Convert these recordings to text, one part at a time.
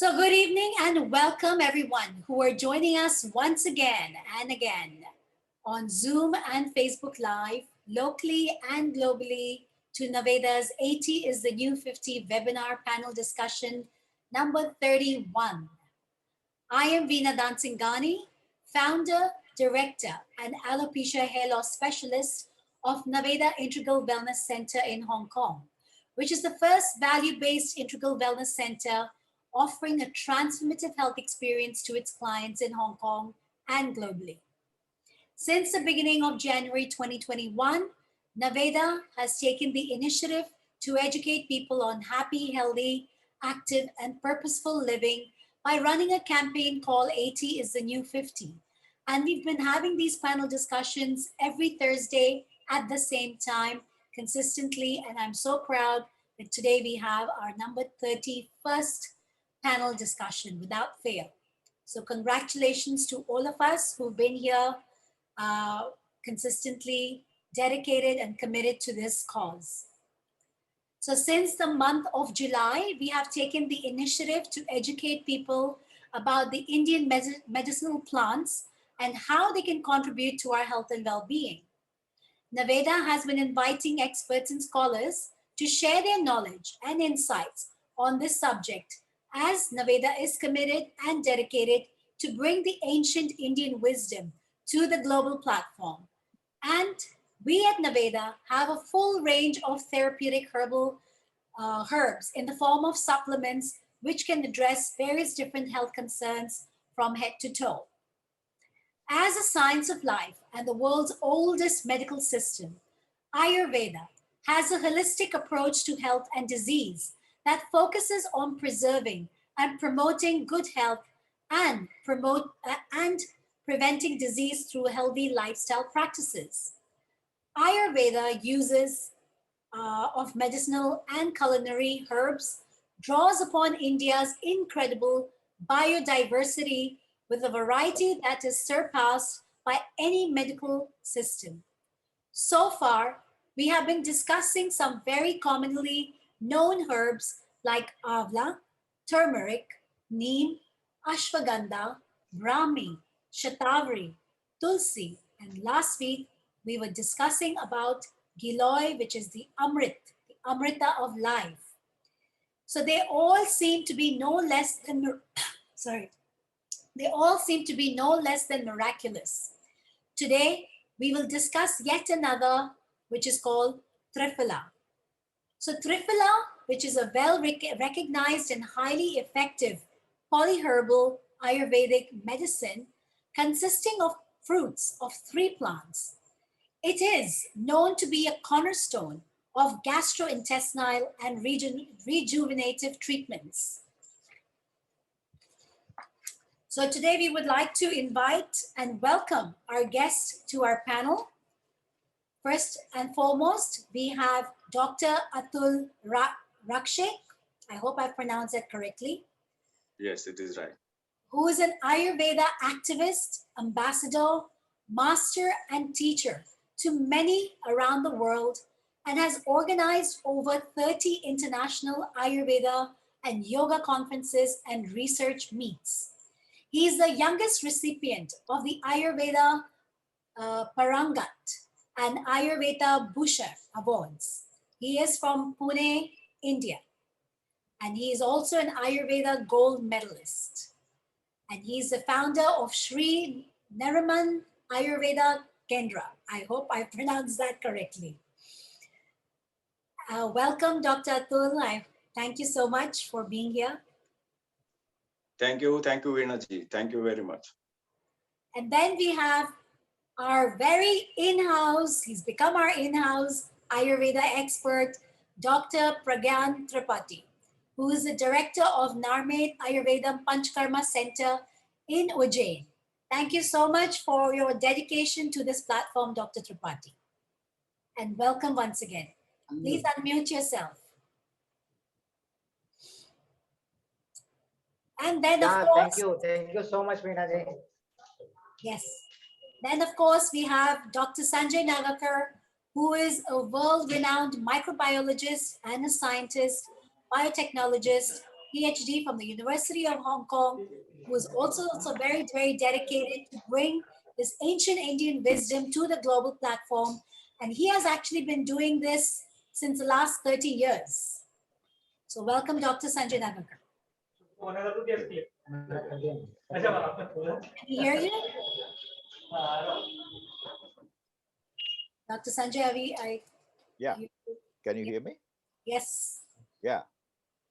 So, good evening and welcome everyone who are joining us once again and again on Zoom and Facebook Live, locally and globally, to Naveda's 80 is the New 50 webinar panel discussion number 31. I am Veena Dansingani, founder, director, and alopecia hair loss specialist of Naveda Integral Wellness Center in Hong Kong, which is the first value based integral wellness center offering a transformative health experience to its clients in Hong Kong and globally. Since the beginning of January 2021, Naveda has taken the initiative to educate people on happy, healthy, active, and purposeful living by running a campaign called 80 is the New 50. And we've been having these panel discussions every Thursday at the same time consistently. And I'm so proud that today we have our number 31st panel discussion without fail. So congratulations to all of us who've been here consistently dedicated and committed to this cause. So since the month of July, we have taken the initiative to educate people about the Indian medicinal plants and how they can contribute to our health and well-being. Naveda has been inviting experts and scholars to share their knowledge and insights on this subject, as Naveda is committed and dedicated to bring the ancient Indian wisdom to the global platform. And we at Naveda have a full range of therapeutic herbal herbs in the form of supplements which can address various different health concerns from head to toe. As a science of life and the world's oldest medical system, Ayurveda has a holistic approach to health and disease that focuses on preserving and promoting good health and preventing disease through healthy lifestyle practices. Ayurveda uses of medicinal and culinary herbs draws upon India's incredible biodiversity with a variety that is surpassed by any medical system. So far, we have been discussing some very commonly known herbs like avla, turmeric, neem, ashwagandha, brahmi, shatavari, tulsi, and last week we were discussing about giloy, which is the amrita of life. So they all seem to be no less than they all seem to be no less than miraculous. Today we will discuss yet another, which is called Triphala. So Triphala, which is a well recognized and highly effective polyherbal Ayurvedic medicine consisting of fruits of 3 plants. It is known to be a cornerstone of gastrointestinal and rejuvenative treatments. So today we would like to invite and welcome our guests to our panel. First and foremost, we have Dr. Atul Rakshe. I hope I pronounced that correctly. Yes, it is right. Who is an Ayurveda activist, ambassador, master, and teacher to many around the world, and has organized over 30 international Ayurveda and yoga conferences and research meets. He is the youngest recipient of the Ayurveda Parangat and Ayurveda Bhushan Awards. He is from Pune, India, and he is also an Ayurveda gold medalist. And he's the founder of Sri Nariman Ayurveda Kendra. I hope I pronounced that correctly. Welcome, Dr. Atul. Thank you so much for being here. Thank you, Veena ji. Thank you very much. And then we have our very in-house, he's become our in-house Ayurveda expert, Dr. Pragyan Tripathi, who is the director of Narmed Ayurveda Panchkarma Center in Ujjain. Thank you so much for your dedication to this platform, Dr. Tripathi. And welcome once again. Please unmute yourself. And then, of course... Thank you so much, Veena ji. Yes. Then, of course, we have Dr. Sanjay Nagakar, who is a world-renowned microbiologist and a scientist, biotechnologist, PhD from the University of Hong Kong, who is also very, very dedicated to bring this ancient Indian wisdom to the global platform. And he has actually been doing this since the last 30 years. So welcome, Dr. Sanjay Nagarkar. Can we hear you? Dr. Sanjay, Yeah. Can you hear me? Yes. Yeah.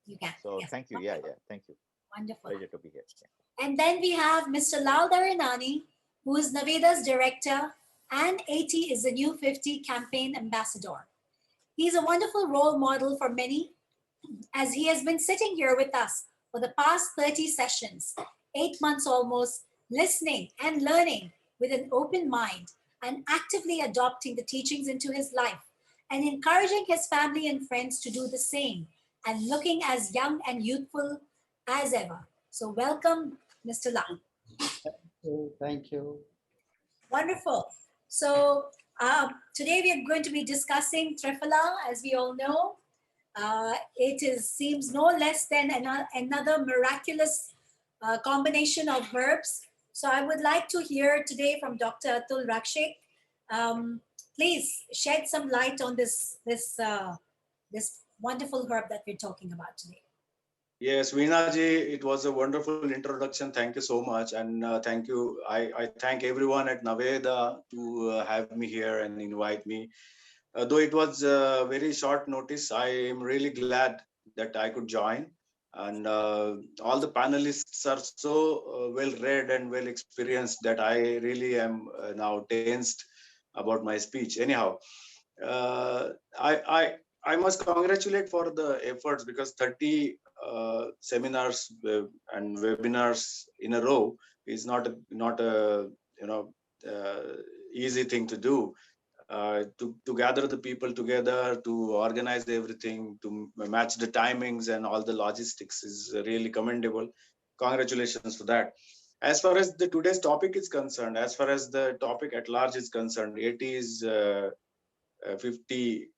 You can. So yes. thank you. Yeah. Thank you. Wonderful. Pleasure to be here. Yeah. And then we have Mr. Lal Darinani, who is Naveda's director, and 80 is the New 50 campaign ambassador. He's a wonderful role model for many, as he has been sitting here with us for the past 30 sessions, 8 months almost, listening and learning with an open mind and actively adopting the teachings into his life and encouraging his family and friends to do the same and looking as young and youthful as ever. So welcome, Mr. Lal. Thank you. Wonderful. So today we are going to be discussing Triphala, as we all know. Seems no less than another miraculous combination of herbs. So I would like to hear today from Dr. Atul Rakshik. Please shed some light on this wonderful herb that we're talking about today. Yes, Veena ji, it was a wonderful introduction. Thank you so much. And thank you. I thank everyone at Naveda to have me here and invite me. Though it was very short notice, I am really glad that I could join. And all the panelists are so well read and well experienced that I really am now tensed about my speech. Anyhow, uh, I must congratulate for the efforts, because 30 seminars and webinars in a row is not a easy thing to do. To gather the people together, to organize everything, to match the timings and all the logistics is really commendable. Congratulations for that. As far as the today's topic is concerned, as far as the topic at large is concerned, it is 50.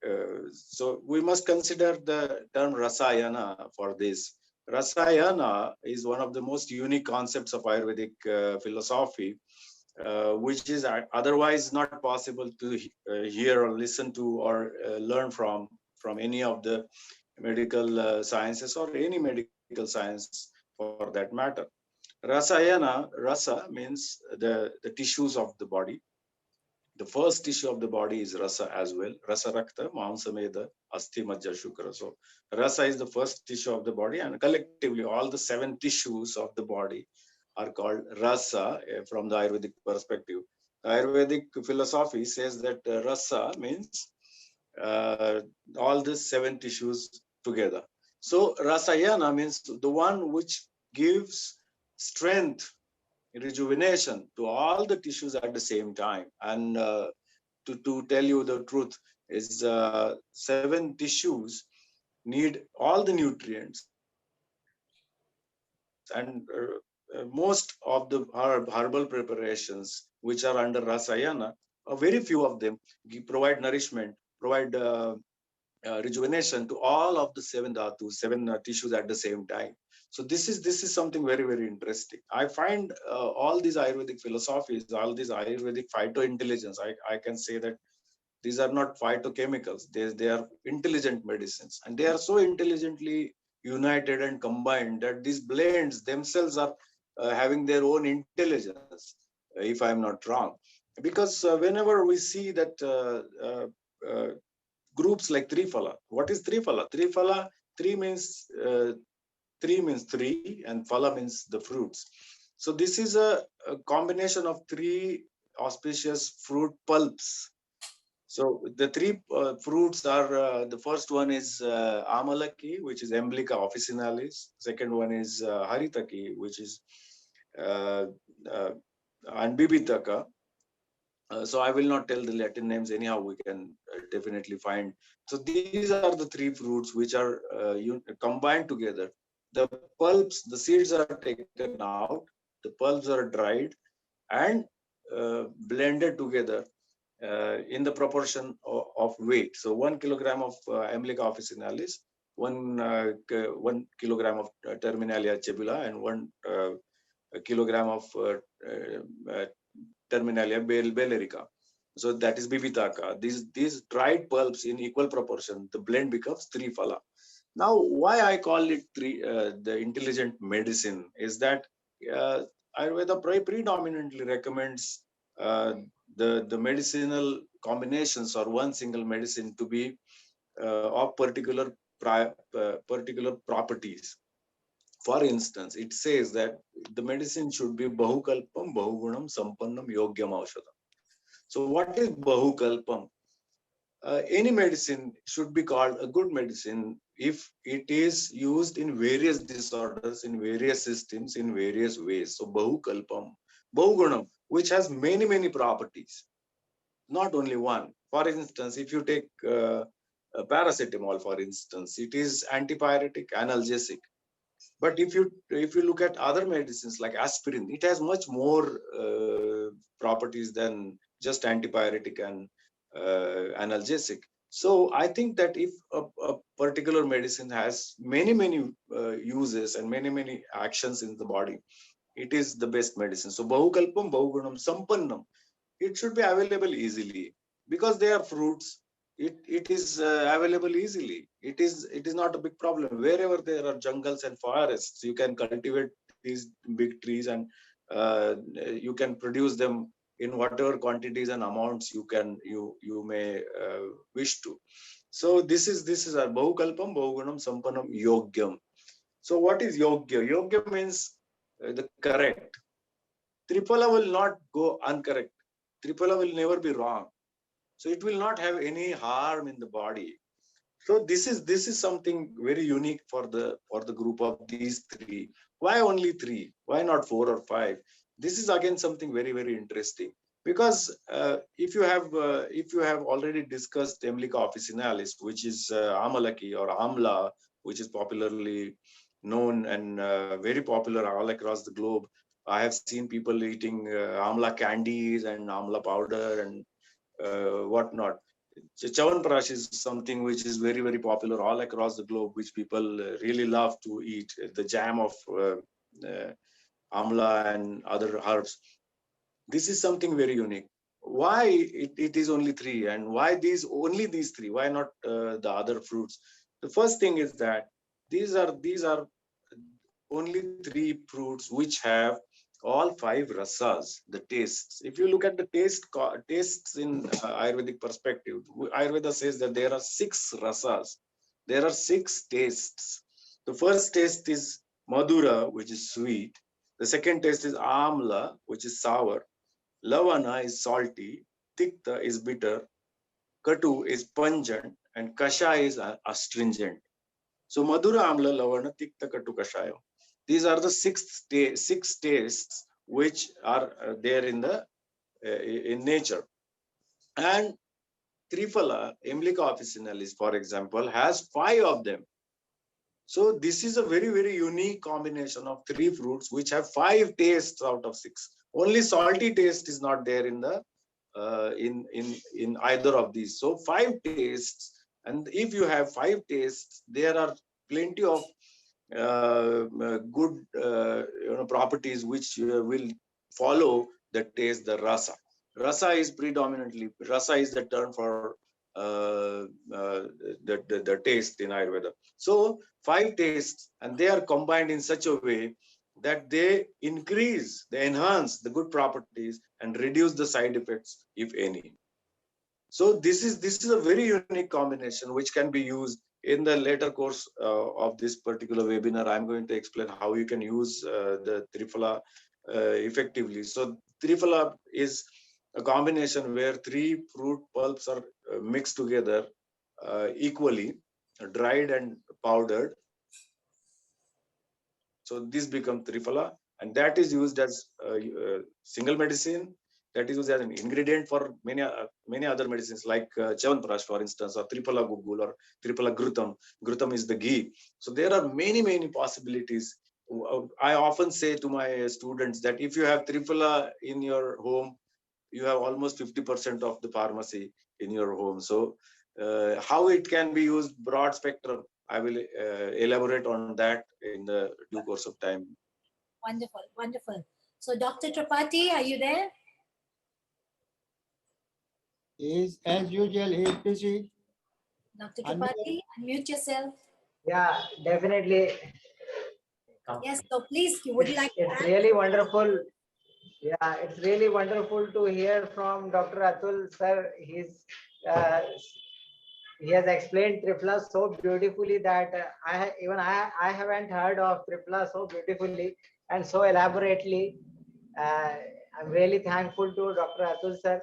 So we must consider the term Rasayana for this. Rasayana is one of the most unique concepts of Ayurvedic philosophy, which is otherwise not possible to hear or listen to or learn from any of the medical sciences or any medical science for that matter. Rasayana, rasa means the tissues of the body. The first tissue of the body is rasa as well. Rasa rakta, mansameda, asti, majja, shukra. So rasa is the first tissue of the body, and collectively all the 7 tissues of the body are called rasa from the Ayurvedic perspective. The Ayurvedic philosophy says that rasa means all the 7 tissues together. So rasayana means the one which gives strength, rejuvenation to all the tissues at the same time. And to tell you the truth is 7 tissues need all the nutrients, and most of the herbal preparations which are under Rasayana, very few of them provide nourishment, provide rejuvenation to all of the 7 dhatus, 7 tissues at the same time. So this is something very, very interesting. I find all these Ayurvedic philosophies, all these Ayurvedic phytointelligence, I can say that these are not phytochemicals. They are intelligent medicines, and they are so intelligently united and combined that these blends themselves are having their own intelligence, if I'm not wrong. Because whenever we see that groups like Triphala, what is Triphala? Triphala, three means 3, and phala means the fruits. So this is a combination of 3 auspicious fruit pulps. So the 3 fruits are, the first one is Amalaki, which is Emblica officinalis. Second one is Haritaki, which is and Bibitaka. So I will not tell the Latin names, anyhow we can definitely find. So these are the 3 fruits which are combined together. The pulps, the seeds are taken out, the pulps are dried and blended together in the proportion of weight. So 1 kilogram of Emblica officinalis 1 kilogram of Terminalia cebula and 1 kilogram of Terminalia bellerica. So that is Bibitaka. These dried pulps in equal proportion, the blend becomes Triphala. Now, why I call it the intelligent medicine is that Ayurveda predominantly recommends the medicinal combinations or one single medicine to be of particular properties. For instance, it says that the medicine should be Bahukalpam, Bahugunam, Sampannam, Yogyam Aushadam. So, what is Bahukalpam? Any medicine should be called a good medicine if it is used in various disorders, in various systems, in various ways. So, Bahukalpam, Bahugunam, which has many properties, not only one. For instance, if you take paracetamol, for instance, it is antipyretic, analgesic. But if you look at other medicines like aspirin, it has much more properties than just antipyretic and analgesic. So I think that if a particular medicine has many uses and many actions in the body, it is the best medicine. So Bahukalpam, Bahugunam, Sampannam, it should be available easily because they are fruits. It is available easily. It is not a big problem. Wherever there are jungles and forests, you can cultivate these big trees and you can produce them in whatever quantities and amounts you may wish to. So this is our Bahukalpam, Bahugunam, Sampannam, Yogyam. So what is Yogya? Yogya means the correct. Triphala will not go uncorrect. Triphala will never be wrong. So it will not have any harm in the body. So this is something very unique for the group of these three. Why only three? Why not 4 or 5? This is again something very interesting because if you have already discussed Emlica officinalis, which is Amalaki or Amla, which is popularly known and very popular all across the globe. I have seen people eating Amla candies and Amla powder and whatnot. So Chawanprash is something which is very popular all across the globe, which people really love to eat. The jam of amla and other herbs. This is something very unique. Why it is only three, and why only these three? Why not the other fruits? The first thing is that these are only three fruits which have all 5 rasas, the tastes. If you look at the tastes in Ayurvedic perspective, Ayurveda says that there are 6 rasas. There are 6 tastes. The first taste is Madura, which is sweet. The second taste is Amla, which is sour. Lavana is salty. Tikta is bitter. Katu is pungent. And Kasha is astringent. So Madura, Amla, Lavana, Tikta, Katu, Kashaya. These are the 6 tastes which are there in nature. And Triphala, Emlica officinalis, for example, has 5 of them. So this is a very unique combination of 3 fruits which have 5 tastes out of 6. Only salty taste is not there in the in either of these. So 5 tastes, and if you have 5 tastes, there are plenty of good properties which will follow the taste, the rasa. Rasa is the term for the taste in Ayurveda. So 5 tastes, and they are combined in such a way that they enhance the good properties and reduce the side effects, if any. So this is a very unique combination which can be used. In the later course of this particular webinar, I'm going to explain how you can use the Triphala effectively. So Triphala is a combination where 3 fruit pulps are mixed together equally, dried and powdered. So this becomes Triphala, and that is used as single medicine. That is used as an ingredient for many other medicines like Chawanprash, for instance, or Triphala Gugul or Triphala Grutam. Grutam is the ghee. So there are many possibilities. I often say to my students that if you have Triphala in your home, you have almost 50% of the pharmacy in your home. So how it can be used, broad spectrum. I will elaborate on that in the due course of time. Wonderful, wonderful. So, Dr. Tripathi, are you there? Is as usual, he is busy. Dr. Unmute. Tripathi, unmute yourself. Yeah, definitely. Yes, so please, would you like to It's add? really wonderful. Yeah, it's really wonderful to hear from Dr. Atul sir. Uh, he has explained Tripla so beautifully that I haven't heard of Tripla so beautifully and so elaborately. Uh, I'm really thankful to Dr. Atul sir,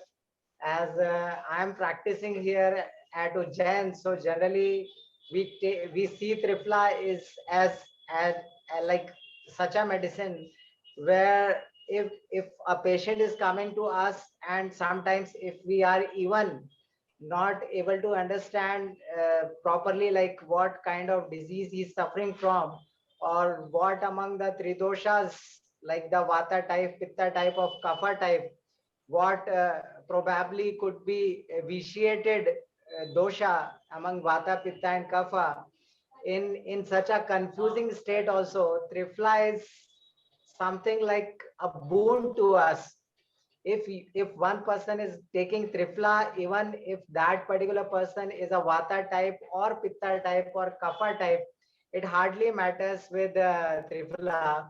as I am practicing here at Ujjain. So generally we see Tripla is as like such a medicine where if a patient is coming to us, and sometimes if we are even not able to understand properly like what kind of disease he's suffering from, or what among the three doshas, like the vata type, pitta type, of kapha type, what probably could be a vitiated dosha among vata, pitta and kapha, in such a confusing state also, Tripla is something like a boon to us. If one person is taking Tripla, even if that particular person is a vata type or pitta type or kapha type, it hardly matters with Tripla.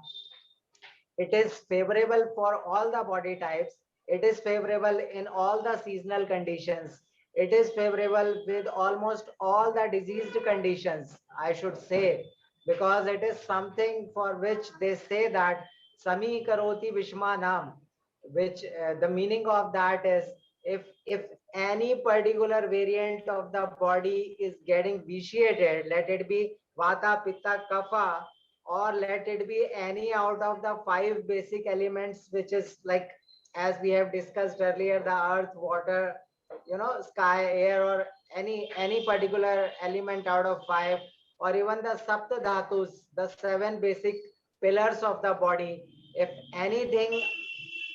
It is favorable for all the body types. It is favorable in all the seasonal conditions. It is favorable with almost all the diseased conditions, I should say, because it is something for which they say that Sami Karoti Vishmanam, which the meaning of that is, if any particular variant of the body is getting vitiated, let it be Vata, Pitta, Kapha, or let it be any out of the five basic elements, which is like, as we have discussed earlier, the earth, water, sky, air, or any particular element out of five, or even the sapta dhatus, the seven basic pillars of the body. If anything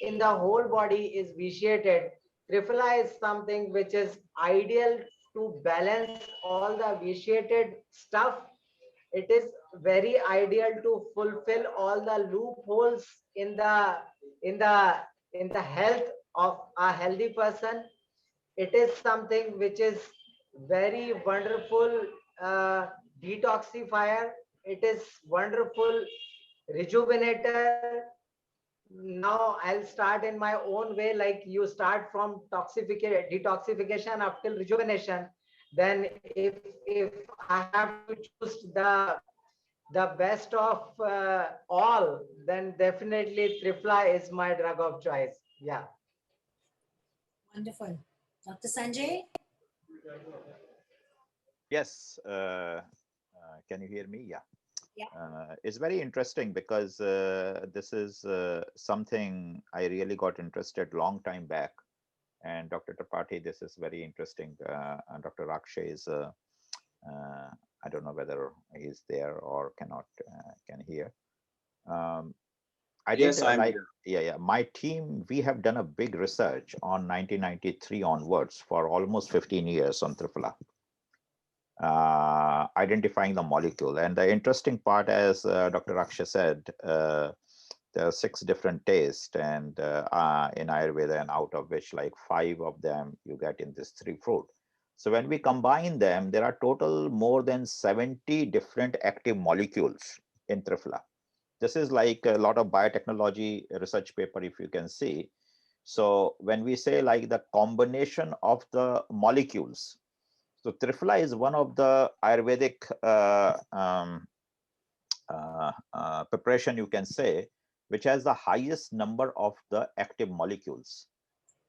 in the whole body is vitiated, Triphala is something which is ideal to balance all the vitiated stuff. It is very ideal to fulfill all the loopholes in the health of a healthy person. It is something which is very wonderful uh, detoxifier. It is wonderful rejuvenator. Now I'll start in my own way, like you start from detoxification up till rejuvenation. Then if I have to choose the best of all, then definitely Tripla is my drug of choice. Yeah. Wonderful. Dr. Sanjay? Yes. Can you hear me? Yeah. Yeah. It's very interesting because this is something I really got interested long time back. And Dr. Tripathi, this is very interesting. And Dr. Akshay is, I don't know whether he's there or can hear. I Yes, did I'm like, here. yeah. My team, we have done a big research on 1993 onwards for almost 15 years on Triphala, identifying the molecule. And the interesting part, as Dr. Akshay said, there are 6 different tastes and in Ayurveda, and out of which like 5 of them you get in this 3 fruit. So when we combine them, there are total more than 70 different active molecules in Triphala. This is like a lot of biotechnology research paper, if you can see. So when we say like the combination of the molecules, so Triphala is one of the Ayurvedic preparation, you can say, which has the highest number of the active molecules,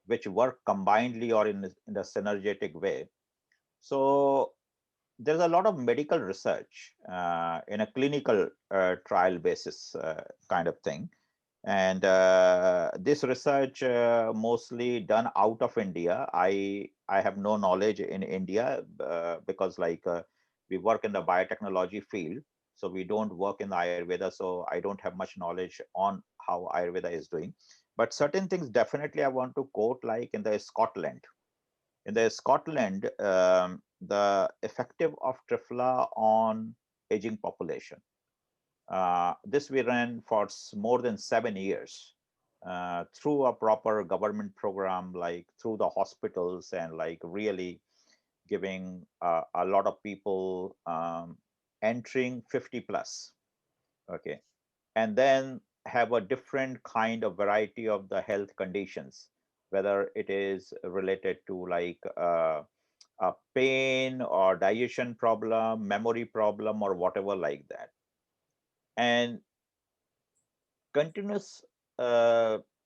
which work combinedly or in a synergetic way. So there's a lot of medical research in a clinical trial basis kind of thing. And this research mostly done out of India. I have no knowledge in India because like we work in the biotechnology field. So we don't work in the Ayurveda. So I don't have much knowledge on how Ayurveda is doing. But certain things definitely I want to quote, like in the Scotland. In the Scotland, the effective of Triphala on aging population. This we ran for more than 7 years through a proper government program, like through the hospitals, and like really giving a lot of people entering 50 plus. Okay. And then have a different kind of variety of the health conditions, whether it is related to like a pain or digestion problem, memory problem, or whatever like that. And continuous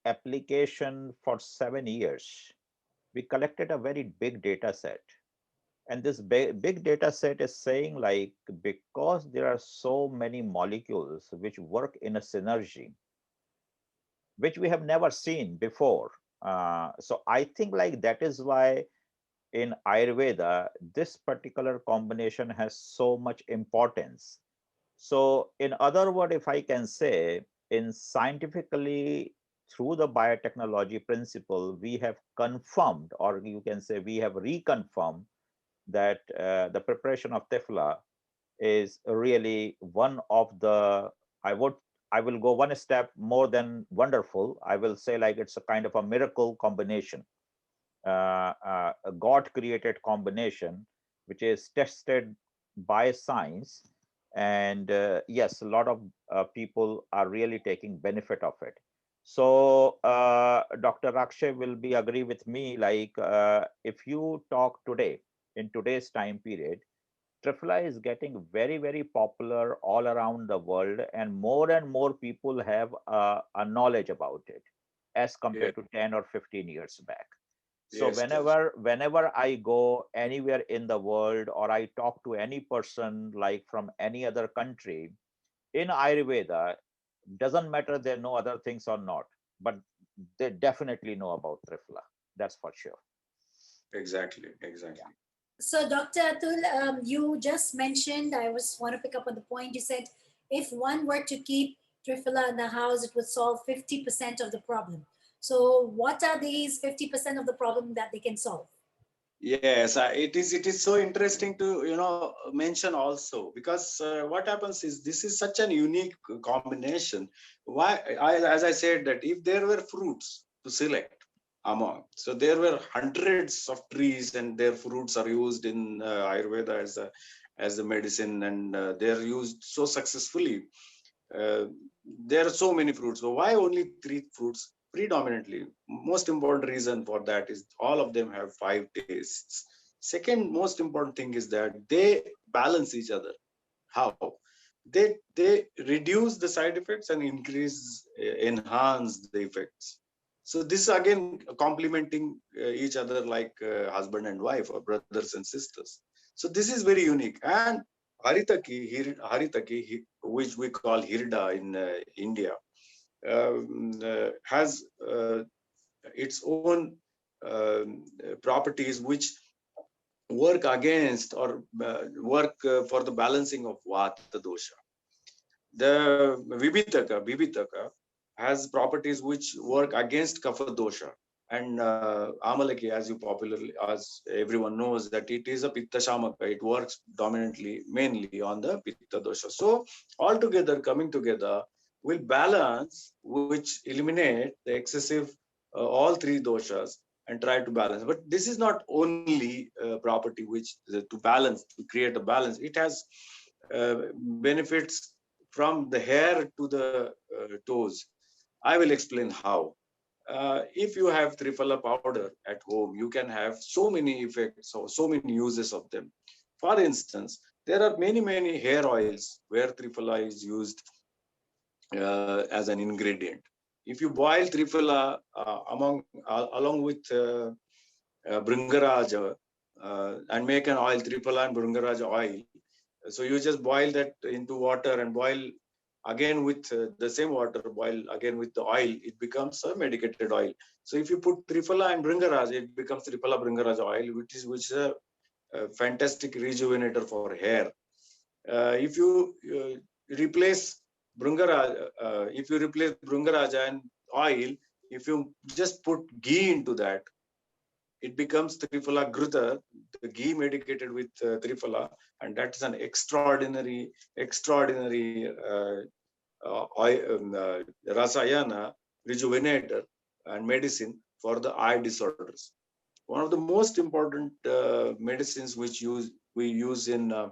application for 7 years, we collected a very big data set. And this big data set is saying like, because there are so many molecules which work in a synergy, which we have never seen before. So I think like that is why in Ayurveda, this particular combination has so much importance. So in other words, if I can say, in scientifically through the biotechnology principle, we have confirmed, or you can say we have reconfirmed that the preparation of Triphala is really one of the, I will go one step more than wonderful. I will say like it's a kind of a miracle combination, a God created combination, which is tested by science. And yes, a lot of people are really taking benefit of it. So Dr. Akshay will be agree with me, like if you talk today, in today's time period, Triphala is getting very, very popular all around the world, and more people have a knowledge about it as Yeah. compared to 10 or 15 years back. So Yes, yes. whenever I go anywhere in the world, or I talk to any person like from any other country, in Ayurveda, doesn't matter they know other things or not, but they definitely know about Triphala. That's for sure. Exactly, exactly. So, Dr. Atul, you just mentioned, I was want to pick up on the point you said, if one were to keep Triphala in the house, it would solve 50% of the problem. So, what are these 50% of the problem that they can solve? Yes, it is so interesting to mention also, because what happens is this is such an unique combination. As I said, that if there were fruits to select among, so there were hundreds of trees and their fruits are used in Ayurveda as a medicine, and they are used so successfully. Uh, there are so many fruits. So why only three fruits predominantly? Most important reason for that is all of them have five tastes. Second most important thing is that they balance each other. How? They reduce the side effects and enhance the effects. So this again complementing each other like husband and wife or brothers and sisters. So this is very unique. And Haritaki, which we call Hirda in India, has its own properties which work against or work for the balancing of Vata dosha. The Vibhitaka has properties which work against Kapha dosha. And Amalaki, as you popularly, as everyone knows, that it is a Pitta Shamaka. It works dominantly, mainly on the Pitta dosha. So altogether, coming together, will balance, which eliminate the excessive all three doshas and try to balance. But this is not only property which to balance, to create a balance. It has benefits from the hair to the toes. I will explain how. If you have Triphala powder at home, you can have so many effects or so many uses of them. For instance, there are many hair oils where Triphala is used as an ingredient. If you boil Triphala along with Bringaraja and make an oil, Triphala and Bringaraja oil, so you just boil that into water and boil again with the same water, boil again with the oil, it becomes a medicated oil. So if you put Triphala and Bringaraj, it becomes Triphala Bringaraj oil, which is a fantastic rejuvenator for hair. If you replace Bringaraja and oil, if you just put ghee into that, it becomes Triphala Gruta, ghee medicated with Triphala, and that's an extraordinary rasayana rejuvenator and medicine for the eye disorders. One of the most important medicines which we use in uh,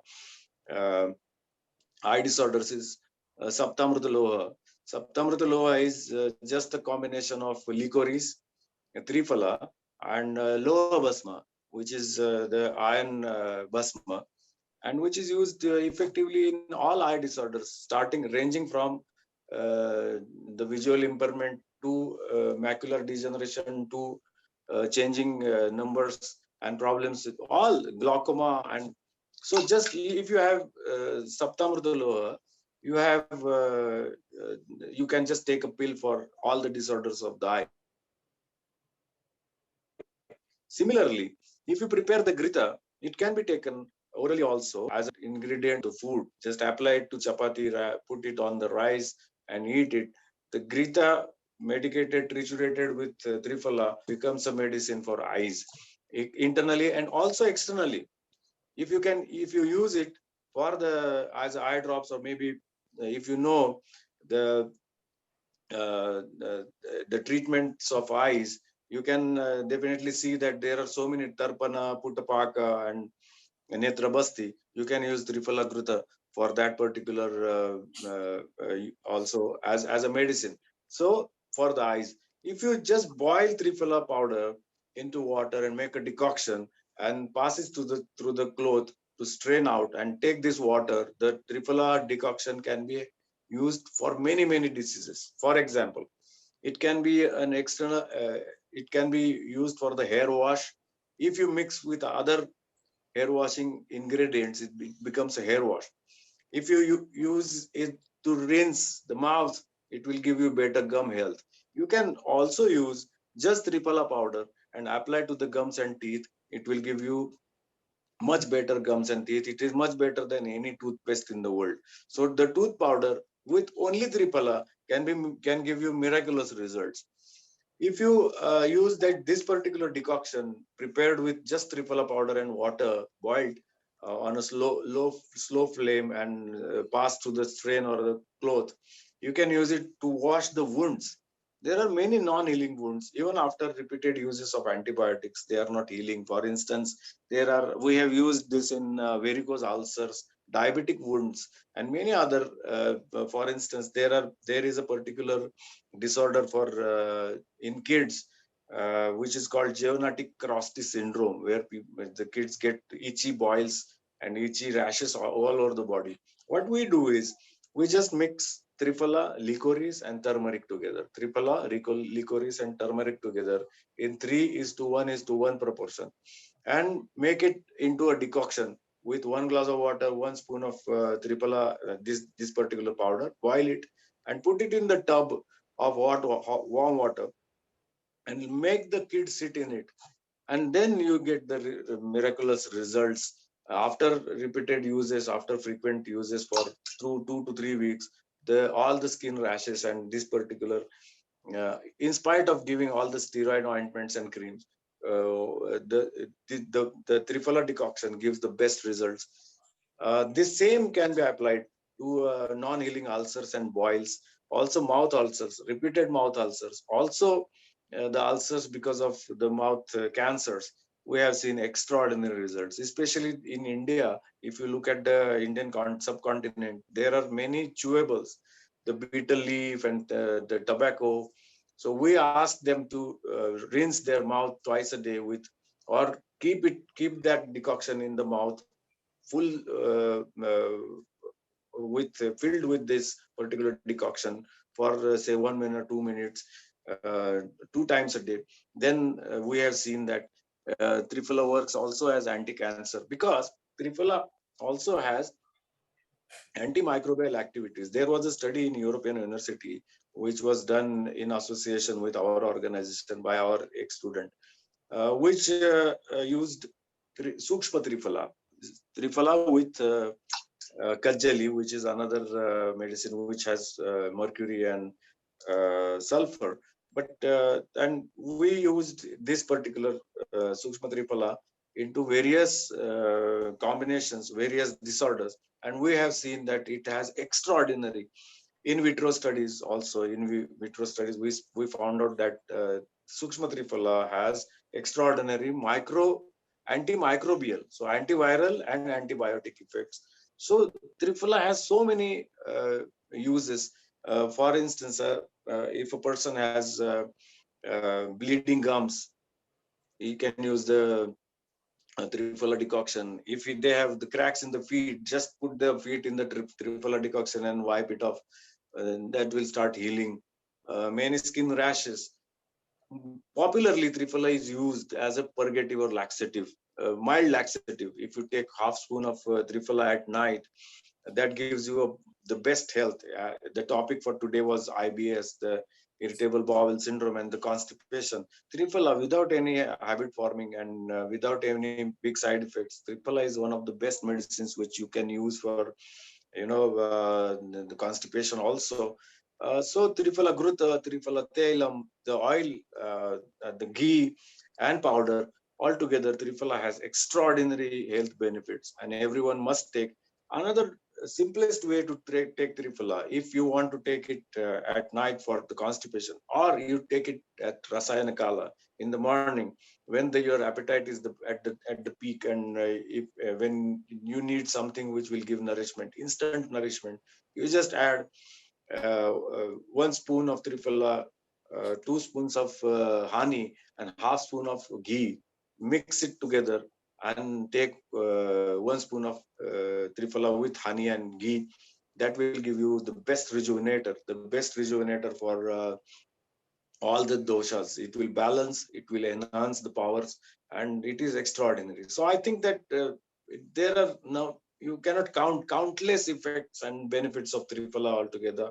eye disorders is Saptamrita. Saptamrita is just a combination of licorice, Triphala, and Loha Basma, which is the iron basma, and which is used effectively in all eye disorders, ranging from the visual impairment to macular degeneration to changing numbers and problems with all glaucoma. And so just if you have Saptamrita, you have you can just take a pill for all the disorders of the eye. Similarly, if you prepare the grita, it can be taken orally also as an ingredient to food. Just apply it to chapati, put it on the rice and eat it. The grita, medicated, triturated with Triphala, becomes a medicine for eyes, internally and also externally. If you use it for as eye drops, or maybe if you know the the treatments of eyes, you can definitely see that there are so many Tarpana, Puttapaka, and Netrabasti. You can use Triphala Gruta for that particular also as a medicine. So for the eyes, if you just boil Triphala powder into water and make a decoction and pass it through the cloth to strain out and take this water, the Triphala decoction can be used for many diseases. For example, it can be an external. It can be used for the hair wash. If you mix with other hair washing ingredients, it becomes a hair wash. If you use it to rinse the mouth, it will give you better gum health. You can also use just Triphala powder and apply to the gums and teeth. It will give you much better gums and teeth. It is much better than any toothpaste in the world. So the tooth powder with only Triphala can give you miraculous results. If you use this particular decoction prepared with just Triphala powder and water, boiled on a slow flame, and passed through the strain or the cloth, you can use it to wash the wounds. There are many non-healing wounds. Even after repeated uses of antibiotics, they are not healing. For instance, we have used this in varicose ulcers, diabetic wounds, and many other. For instance, there is a particular disorder for in kids, which is called Giovannitti-Crosti syndrome, where the kids get itchy boils and itchy rashes all over the body. What we do is we just mix Triphala, licorice, and turmeric together. Triphala, licorice, and turmeric together in 3:1:1 proportion, and make it into a decoction with 1 glass of water, 1 spoon of Triphala, this particular powder. Boil it and put it in the tub of warm water, and make the kids sit in it, and then you get the miraculous results after repeated uses, after frequent uses for through 2 to 3 weeks. All the skin rashes and this particular, in spite of giving all the steroid ointments and creams, the Triphala decoction gives the best results. This same can be applied to non-healing ulcers and boils, also mouth ulcers, repeated mouth ulcers, also the ulcers because of the mouth cancers. We have seen extraordinary results, especially in India. If you look at the Indian subcontinent, there are many chewables, the betel leaf and the tobacco. So we ask them to rinse their mouth twice a day with, or keep that decoction in the mouth full filled with this particular decoction for say 1 minute, 2 minutes, 2 times a day. Then we have seen that Triphala works also as anti-cancer, because Triphala also has antimicrobial activities. There was a study in European University which was done in association with our organization by our ex-student, which used Sukshma Triphala with Kajali, which is another medicine which has mercury and sulfur. But and we used this particular Sukshma Triphala into various combinations, various disorders. And we have seen that it has extraordinary in vitro studies. Also in vitro studies, we found out that Sukshma Triphala has extraordinary antimicrobial, so antiviral and antibiotic effects. So Triphala has so many uses. For instance, if a person has bleeding gums, he can use the Triphala decoction. If they have the cracks in the feet, just put the feet in the Triphala decoction and wipe it off. That will start healing. Many skin rashes. Popularly, Triphala is used as a purgative or laxative, mild laxative. If you take half spoon of Triphala at night, that gives you the best health. The topic for today was IBS, the irritable bowel syndrome, and the constipation. Triphala, without any habit forming and without any big side effects, Triphala is one of the best medicines which you can use for, the constipation also. So Triphala Gruta, Triphala Telam, the oil, the ghee and powder, altogether Triphala has extraordinary health benefits and everyone must take. Another simplest way to take Triphala, if you want to take it at night for the constipation, or you take it at Rasayana Kala in the morning when your appetite is at the peak, and if when you need something which will give nourishment, instant nourishment, you just add 1 spoon of Triphala, 2 spoons of honey, and half spoon of ghee. Mix it together and take 1 spoon of Triphala with honey and ghee. That will give you the best rejuvenator for all the doshas. It will balance, it will enhance the powers, and it is extraordinary. So I think that there are now, you cannot count countless effects and benefits of Triphala altogether.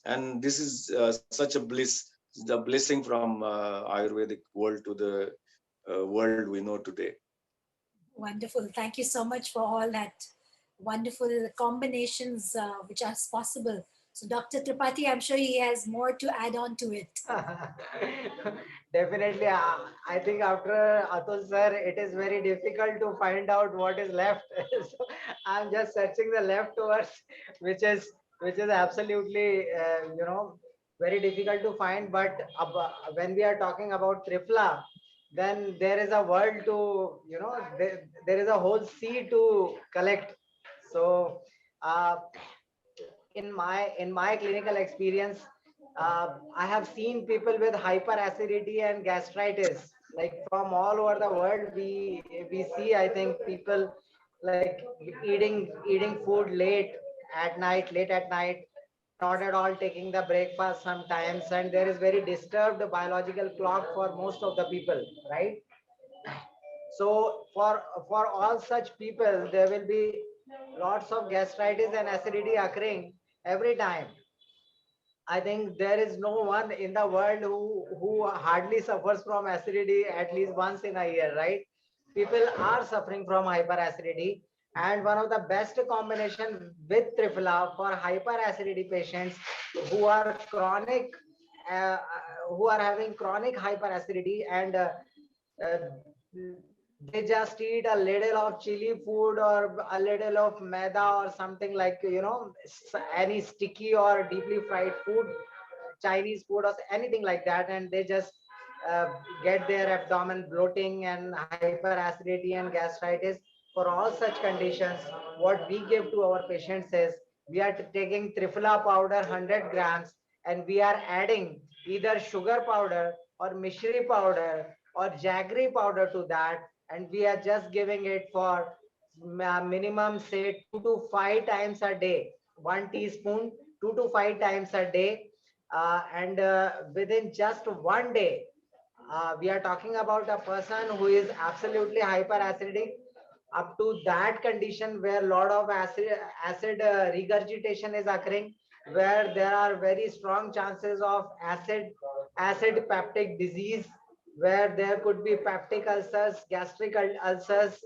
And this is such a bliss, the blessing from Ayurvedic world to the world we know today. Wonderful. Thank you so much for all that wonderful combinations which are possible. So, Dr. Tripathi, I'm sure he has more to add on to it. Definitely, I think after Atul sir, it is very difficult to find out what is left. So I'm just searching the leftovers, which is absolutely very difficult to find. But when we are talking about Triphala, then there is a world to there is a whole sea to collect. So uh, in my clinical experience, I have seen people with hyperacidity and gastritis, like from all over the world. We see, I think, people like eating food late at night, not at all taking the breakfast sometimes, and there is very disturbed biological clock for most of the people, right? So for all such people, there will be lots of gastritis and acidity occurring every time. I think there is no one in the world who hardly suffers from acidity at least once in a year, right? People are suffering from hyperacidity, and one of the best combination with Triphala for hyperacidity patients who are chronic, who are having chronic hyperacidity, and uh, they just eat a little of chili food or a little of maida or something, like any sticky or deeply fried food, Chinese food or anything like that, and they just uh, get their abdomen bloating and hyperacidity and gastritis. For all such conditions, what we give to our patients is, we are taking Triphala powder 100 grams, and we are adding either sugar powder or mishri powder or jaggery powder to that, and we are just giving it for minimum, say, 2 to 5 times a day, 1 teaspoon, 2 to 5 times a day. And within just one day, we are talking about a person who is absolutely hyperacidic up to that condition where a lot of acid regurgitation is occurring, where there are very strong chances of acid peptic disease, where there could be peptic ulcers, gastric ulcers,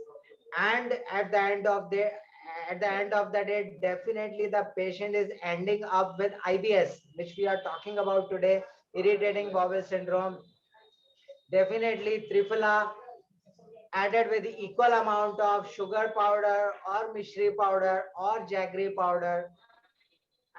and at the end of the day, definitely the patient is ending up with IBS, which we are talking about today, irritating bowel syndrome. Definitely Triphala added with the equal amount of sugar powder or mishri powder or jaggery powder,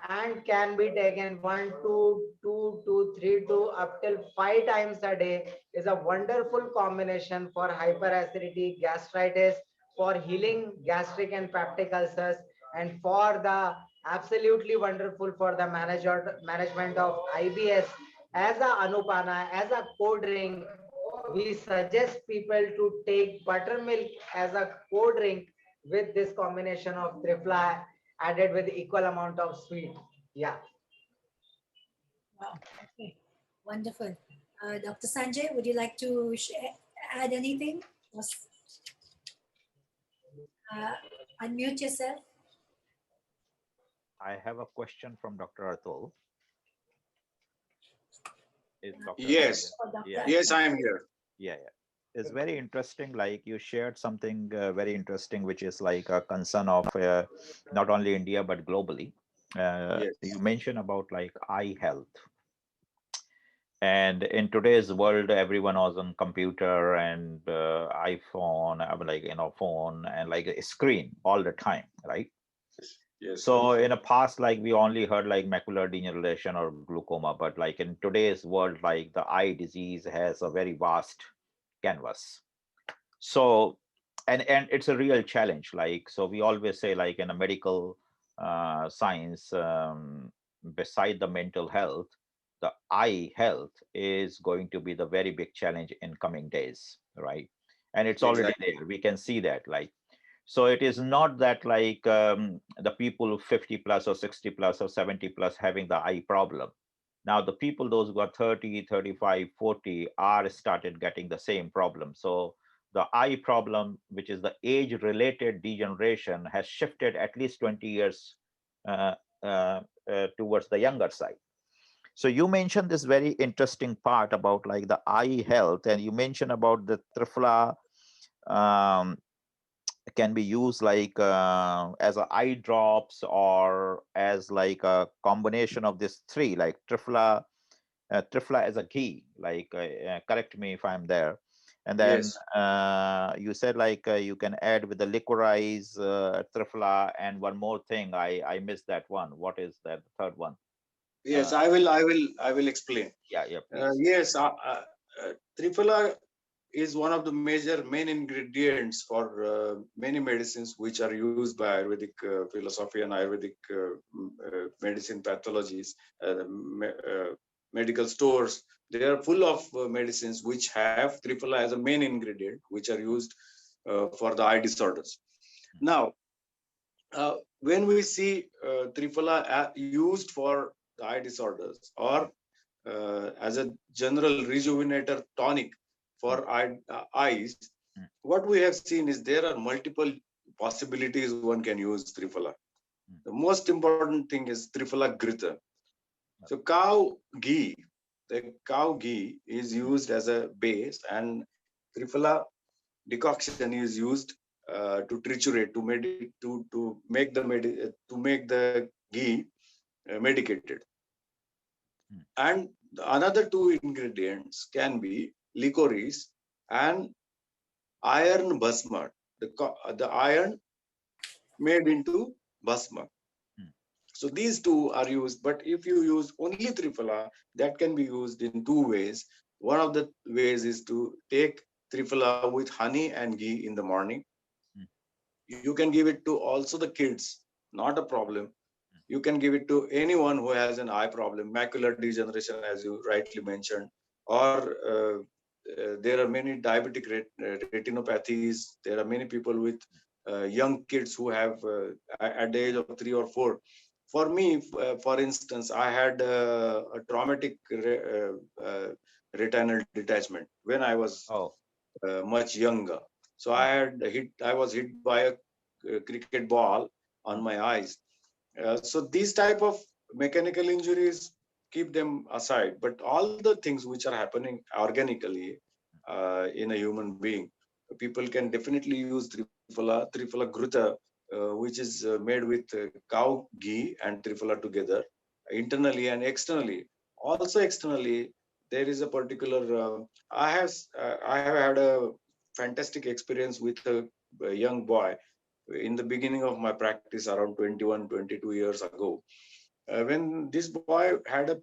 and can be taken 1 to 2 to 3 to up till 5 times a day, is a wonderful combination for hyperacidity, gastritis, for healing gastric and peptic ulcers, and for the absolutely wonderful for the management of IBS. As a anupana, as a cold drink, we suggest people to take buttermilk as a cold drink with this combination of tripla added with equal amount of sweet. Yeah. Wow. Okay. Wonderful. Dr. Sanjay, would you like to add anything? Uh, Unmute yourself. I have a question from Dr. Atul. Is Dr. Yes. Or Dr. Yeah. Yes, I am here. Yeah, it's very interesting. Like you shared something very interesting, which is like a concern of not only India but globally. Yes. You mentioned about like eye health, and in today's world, everyone was on computer and iPhone, like phone and like a screen all the time, right? Yes. So in the past, like we only heard like macular degeneration or glaucoma, but like in today's world, like the eye disease has a very vast canvas. So and it's a real challenge. Like so, we always say like in a medical science, beside the mental health, the eye health is going to be the very big challenge in coming days, right? And it's already Exactly. there. We can see that, like so it is not that like the people 50 plus or 60 plus or 70 plus having the eye problem. Now the people, those who are 30, 35, 40 are started getting the same problem. So the eye problem, which is the age related degeneration, has shifted at least 20 years uh, towards the younger side. So you mentioned this very interesting part about like the eye health, and you mentioned about the Triphala um, can be used like as a eye drops or as like a combination of these three, like Triphala as a ghee, like correct me if I'm there. And then Yes. you said like you can add with the licorice Triphala, and one more thing, I missed that one. What is that third one? Yes, uh, I will explain. yeah, please. Yes, Triphala is one of the major main ingredients for many medicines which are used by Ayurvedic philosophy and Ayurvedic medicine pathologies, medical stores. They are full of medicines which have Triphala as a main ingredient, which are used for the eye disorders. Now, when we see Triphala used for the eye disorders or as a general rejuvenator tonic for eyes, Mm. what we have seen is there are multiple possibilities one can use Triphala. Mm. The most important thing is Triphala Grita. So the cow ghee is used as a base, and Triphala decoction is used to triturate to make the ghee medicated. Mm. And the another two ingredients can be licorice and iron basma, the iron made into basma. Mm. So these two are used, but if you use only Triphala, that can be used in two ways. One of the ways is to take Triphala with honey and ghee in the morning. Mm. You can give it to also the kids, not a problem. You can give it to anyone who has an eye problem, macular degeneration, as you rightly mentioned, or there are many diabetic retinopathies. There are many people with young kids who have at the age of 3 or 4. For me, for instance, I had a traumatic retinal detachment when I was Oh. much younger. So I was hit by a cricket ball on my eyes. So these type of mechanical injuries, keep them aside. But all the things which are happening organically in a human being, people can definitely use Triphala Gruta, which is made with cow ghee and Triphala together, internally and externally. Also externally, there is a particular. I have had a fantastic experience with a young boy in the beginning of my practice around 21, 22 years ago, when this boy had a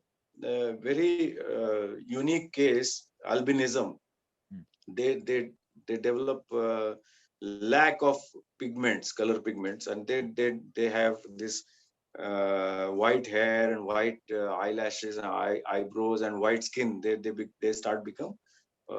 very unique case, albinism. Mm. They develop lack of pigments, color pigments, and they have this white hair and white eyelashes and eyebrows and white skin. They start become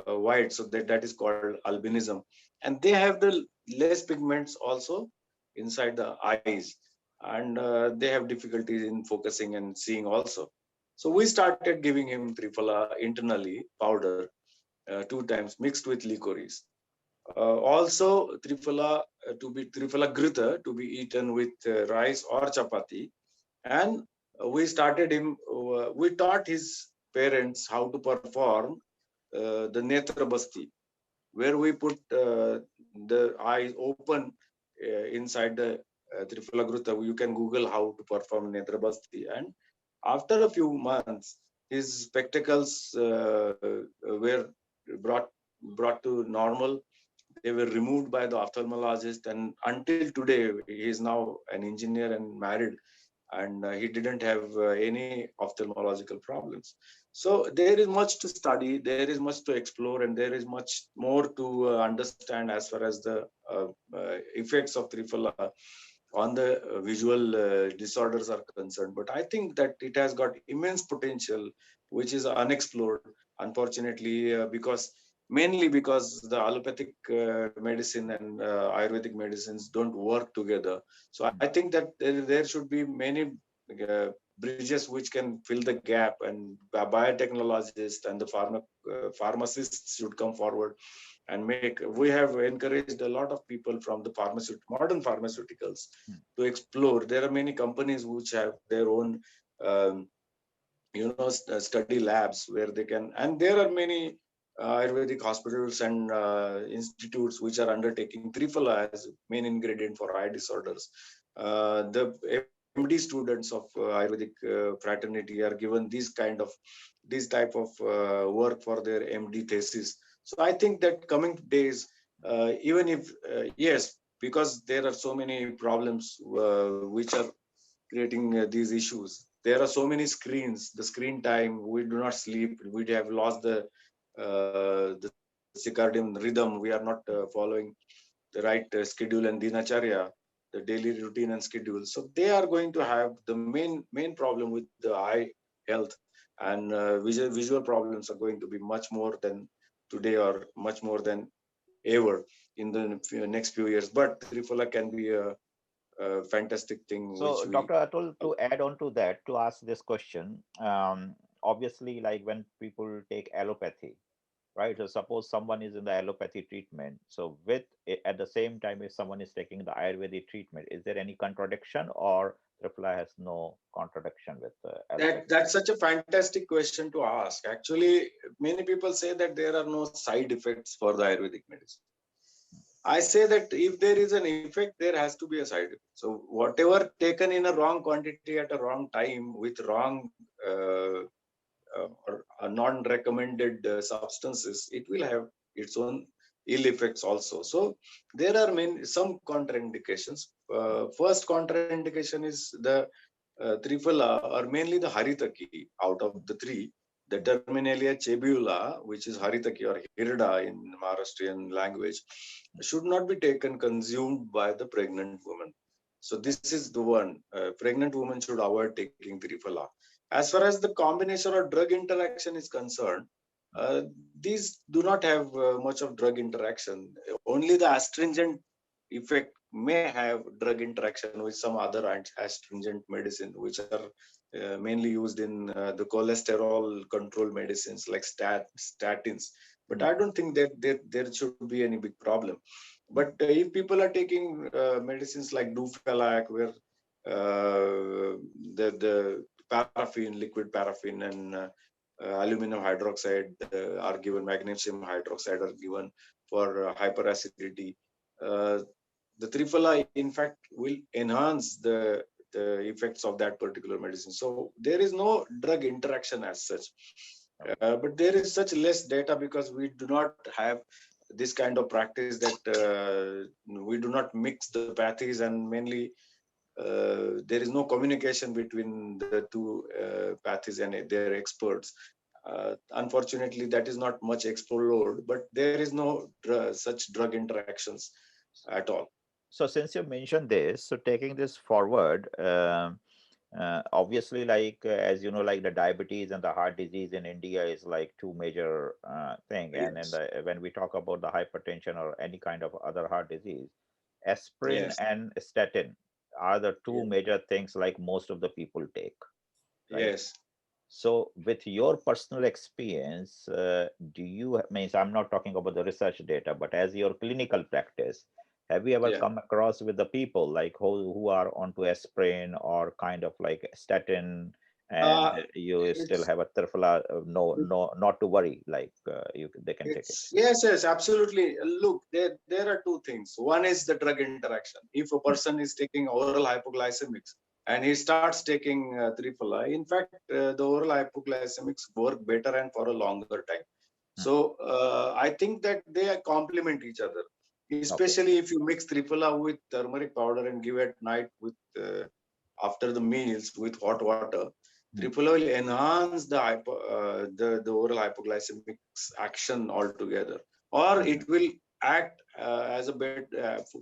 white, so that is called albinism, and they have the less pigments also inside the eyes, and they have difficulties in focusing and seeing also. So we started giving him Triphala internally powder 2 times mixed with licorice. Also Triphala Triphala Grita to be eaten with rice or chapati, and we started him. We taught his parents how to perform the Netra Basti, where we put the eyes open inside the Triphala Gruta. You can Google how to perform Netra Basti. And after a few months, his spectacles were brought to normal. They were removed by the ophthalmologist, and until today, he is now an engineer and married, and he didn't have any ophthalmological problems. So there is much to study, there is much to explore, and there is much more to understand as far as the effects of Triphala on the visual disorders are concerned. But I think that it has got immense potential, which is unexplored, unfortunately, because mainly because the allopathic medicine and Ayurvedic medicines don't work together. So I think that there should be many bridges which can fill the gap, and biotechnologists and the pharmacists should come forward and make. We have encouraged a lot of people from the modern pharmaceuticals to explore. There are many companies which have their own um, study labs where they can, and there are many Ayurvedic hospitals and institutes which are undertaking Triphala as main ingredient for eye disorders. The MD students of Ayurvedic fraternity are given this type of work for their MD thesis. So I think that coming days, even if yes, because there are so many problems which are creating these issues. There are so many screens, the screen time, we do not sleep, we have lost the circadian rhythm, we are not following the right schedule and dinacharya, the daily routine and schedule. So they are going to have the main problem with the eye health, and visual problems are going to be much more than today, or much more than ever in the next few years. But Triphala can be a fantastic thing which So, we. Dr. Atul, to add on to that, to ask this question, obviously, like when people take allopathy, right? So suppose someone is in the allopathy treatment. So at the same time, if someone is taking the Ayurvedic treatment, is there any contradiction, or Triphala has no contradiction with allopathy? That's such a fantastic question to ask. Actually, many people say that there are no side effects for the Ayurvedic medicine. I say that if there is an effect, there has to be a side effect. So whatever taken in a wrong quantity at a wrong time with wrong or non-recommended substances, it will have its own ill effects also. So there are some contraindications. First contraindication is the Triphala, or mainly the Haritaki out of the three. The Terminalia chebula, which is Haritaki or Hirda in Maharashtrian language, should not be taken consumed by the pregnant woman. So this is the one. Pregnant women should avoid taking Triphala. As far as the combination or drug interaction is concerned, these do not have much of drug interaction. Only the astringent effect may have drug interaction with some other astringent medicine, which are mainly used in the cholesterol control medicines like statins. But I don't think that there should be any big problem. But if people are taking medicines like Dufalac, where the paraffin, liquid paraffin, and aluminum hydroxide are given, magnesium hydroxide are given for hyperacidity. The Triphala, in fact, will enhance the effects of that particular medicine. So there is no drug interaction as such. But there is such less data because we do not have this kind of practice that we do not mix the pathies, and mainly there is no communication between the two pathies and their experts. Unfortunately, that is not much explored, but there is no such drug interactions at all. So since you mentioned this, so taking this forward, obviously, like as you know, like the diabetes and the heart disease in India is like two major thing. And Yes, when we talk about the hypertension or any kind of other heart disease, aspirin yes, and statin are the two yes, major things like most of the people take, right? yes. So with your personal experience, do you means I'm not talking about the research data, but as your clinical practice, have you ever Yeah. come across with the people like who are onto aspirin or kind of like statin, and Uh, you still it's have a trifla? No, not to worry. Like they can take it. It's yes, absolutely. Look, there are two things. One is the drug interaction. If a Hmm, person is taking oral hypoglycemics and he starts taking triple I, in fact, the oral hypoglycemics work better and for a longer time. hmm. So I think that they complement each other. Okay. Especially if you mix triple I with turmeric powder and give at night with after the meals with hot water, Hmm, triple will enhance the oral hypoglycemics action altogether, or hmm, it will act as a bit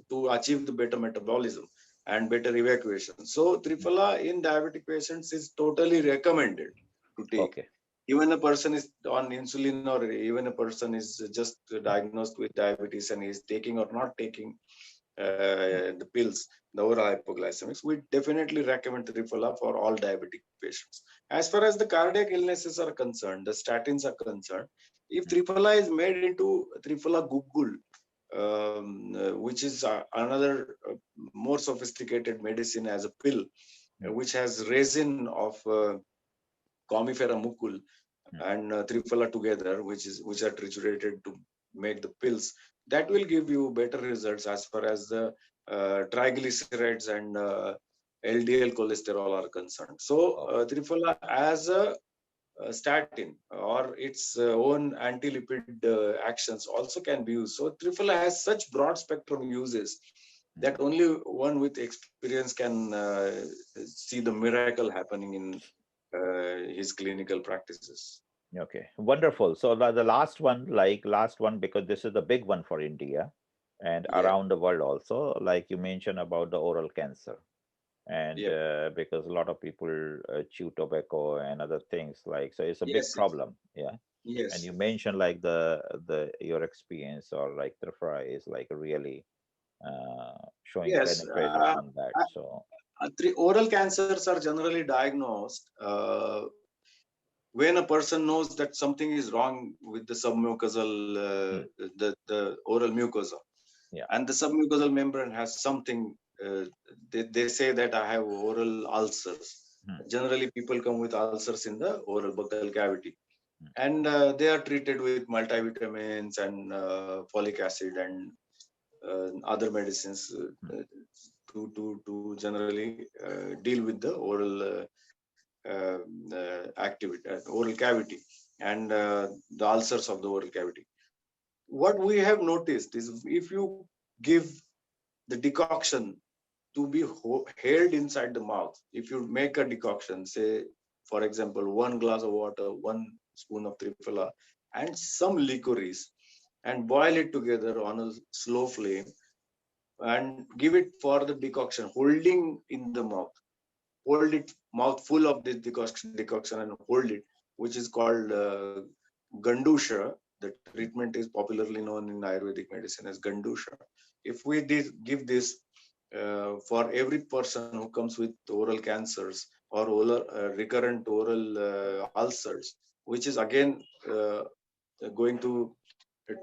to achieve the better metabolism and better evacuation. So hmm. triple in diabetic patients is totally recommended to take. Okay. Even a person is on insulin, or even a person is just diagnosed with diabetes and is taking or not taking Hmm, the pills, the oral hypoglycemics, we definitely recommend Triphala for all diabetic patients. As far as the cardiac illnesses are concerned, the statins are concerned, if hmm, Triphala is made into Triphala Gugul, which is another more sophisticated medicine as a pill, hmm, which has resin of Comifera mucul hmm. and Triphala together, which are triturated to make the pills. That will give you better results as far as the triglycerides and LDL cholesterol are concerned. So Oh, Triphala as a statin or its own anti-lipid actions also can be used. So Triphala has such broad spectrum uses hmm. that only one with experience can see the miracle happening in his clinical practices. Okay, wonderful. So the last one, like last one, because this is the big one for India and Yeah, around the world also, like you mentioned about the oral cancer. And yeah, because a lot of people chew tobacco and other things, like, so it's a big yes, yes, problem. Yeah. And yes, you mentioned like the your experience or like the fry is like really showing yes. benefit on that. So, Oral cancers are generally diagnosed when a person knows that something is wrong with the submucosal, hmm, the oral mucosa, yeah. and the submucosal membrane has something. They say that I have oral ulcers. Hmm, Generally, people come with ulcers in the oral buccal cavity, hmm, and they are treated with multivitamins and folic acid and other medicines hmm, to generally deal with the oral activity, oral cavity, and the ulcers of the oral cavity. What we have noticed is if you give the decoction to be held inside the mouth, if you make a decoction, say, for example, 1 glass of water, 1 spoon of triphala, and some licorice, and boil it together on a slow flame and give it for the decoction, holding in the mouth. Hold it mouth full of this decoction and hold it, which is called Gandusha. The treatment is popularly known in Ayurvedic medicine as Gandusha. If we did give this for every person who comes with oral cancers or recurrent oral ulcers, which is again going to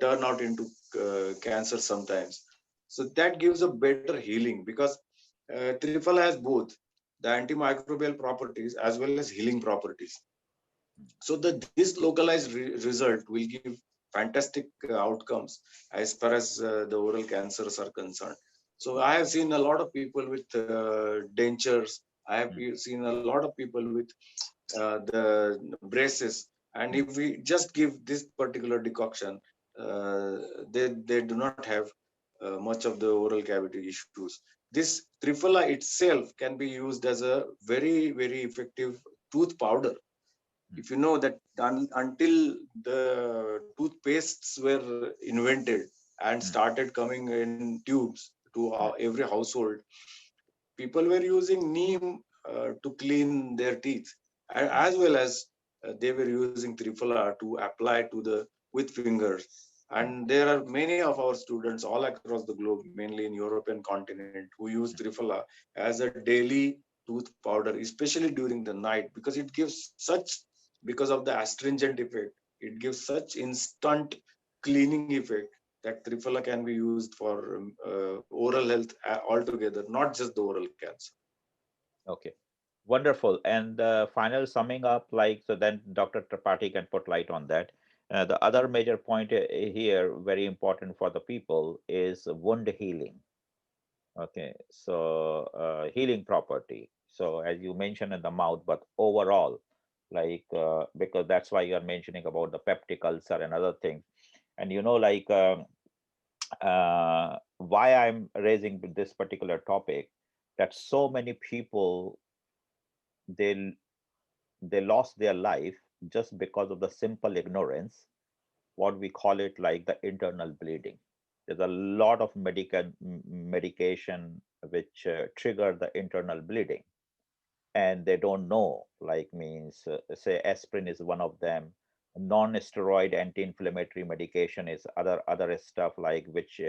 turn out into cancer sometimes. So that gives a better healing because Triphala has both the antimicrobial properties as well as healing properties. So this localized result will give fantastic outcomes as far as the oral cancers are concerned. So I have seen a lot of people with dentures. I have hmm, seen a lot of people with the braces. And hmm, if we just give this particular decoction, they do not have much of the oral cavity issues. This Triphala itself can be used as a very, very effective tooth powder. If you know that until the toothpastes were invented and started coming in tubes to every household, people were using neem to clean their teeth, as well as they were using Triphala to apply to the with fingers. And there are many of our students all across the globe, mainly in European continent, who use Triphala as a daily tooth powder, especially during the night, because it gives such, because of the astringent effect, it gives such instant cleaning effect that Triphala can be used for oral health altogether, not just the oral cancer. Okay, wonderful. And final summing up, like, so then Dr. Tripathi can put light on that. The other major point here, very important for the people, is wound healing. Okay, so healing property. So as you mentioned in the mouth, but overall, like, because that's why you're mentioning about the peptic ulcer and other things. And like, why I'm raising this particular topic, that so many people, they they lost their life just because of the simple ignorance, what we call it, like the internal bleeding. There's a lot of medication which trigger the internal bleeding, and they don't know, like, means, say aspirin is one of them, non-steroid anti-inflammatory medication is other stuff, like, which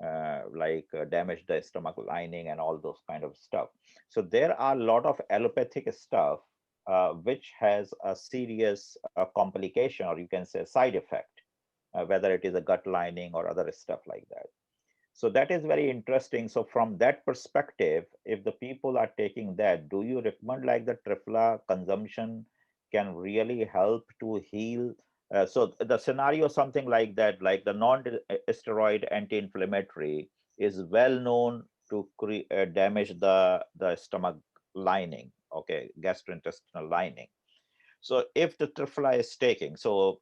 damage the stomach lining and all those kind of stuff. So there are a lot of allopathic stuff which has a serious complication, or you can say side effect, whether it is a gut lining or other stuff like that. So that is very interesting. So from that perspective, if the people are taking that, do you recommend like the Triphala consumption can really help to heal? So the scenario, something like that, like the non-steroid anti-inflammatory is well known to damage the stomach lining, okay, gastrointestinal lining. So if the Triphala is taking, so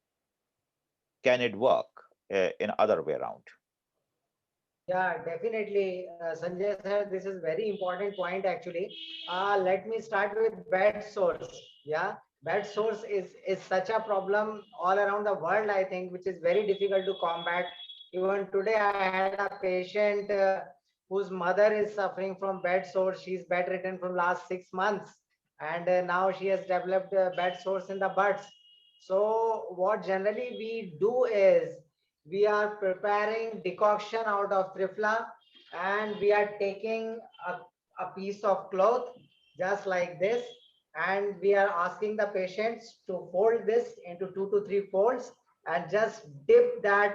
can it work in other way around? Yeah, definitely, Sanjay sir. This is very important point actually. Let me start with bed sores. Yeah, bed sores is such a problem all around the world, I think, which is very difficult to combat. Even today, I had a patient whose mother is suffering from bed sores. She's bedridden from last 6 months, and now she has developed bed sores in the butt. So, what generally we do is we are preparing decoction out of Triphala, and we are taking a piece of cloth just like this, and we are asking the patients to fold this into 2 to 3 folds and just dip the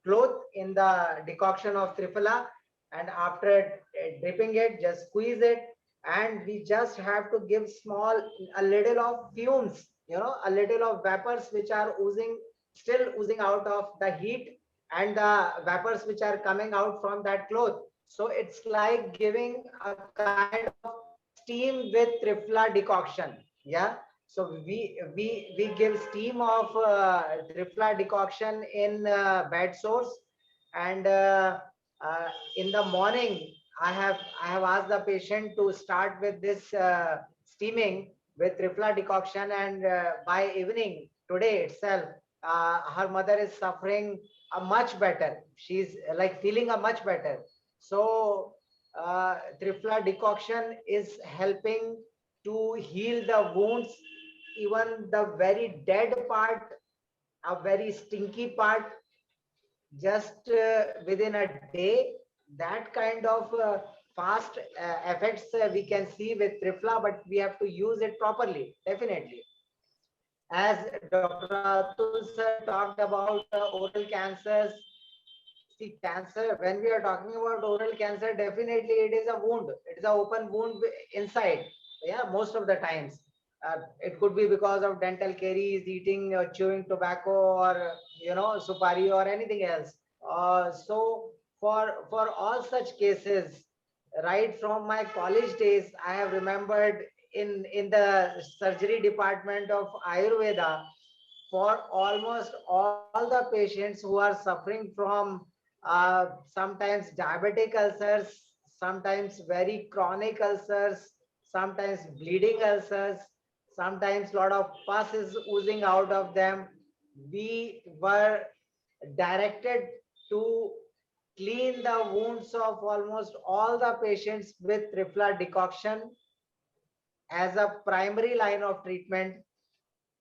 cloth in the decoction of Triphala, and after dipping it, just squeeze it, and we just have to give a little of fumes, a little of vapors which are still oozing out of the heat, and the vapors which are coming out from that cloth. So it's like giving a kind of steam with Triphala decoction. Yeah. So we give steam of Triphala decoction in bed sores, and in the morning I have asked the patient to start with this steaming with Triphala decoction, and by evening today itself, her mother is suffering a much better. She's like feeling a much better. So Triphala decoction is helping to heal the wounds, even the very dead part, a very stinky part, just within a day. That kind of fast effects we can see with Triphala, but we have to use it properly, definitely. As Dr. Atul sir talked about oral cancers, see, cancer, when we are talking about oral cancer, definitely it is a wound. It is an open wound inside. Yeah, most of the times. It could be because of dental caries, eating or chewing tobacco, or supari or anything else. So for all such cases, right from my college days, I have remembered in the surgery department of Ayurveda, for almost all the patients who are suffering from sometimes diabetic ulcers, sometimes very chronic ulcers, sometimes bleeding ulcers, sometimes lot of pus is oozing out of them. We were directed to clean the wounds of almost all the patients with Trifla decoction as a primary line of treatment.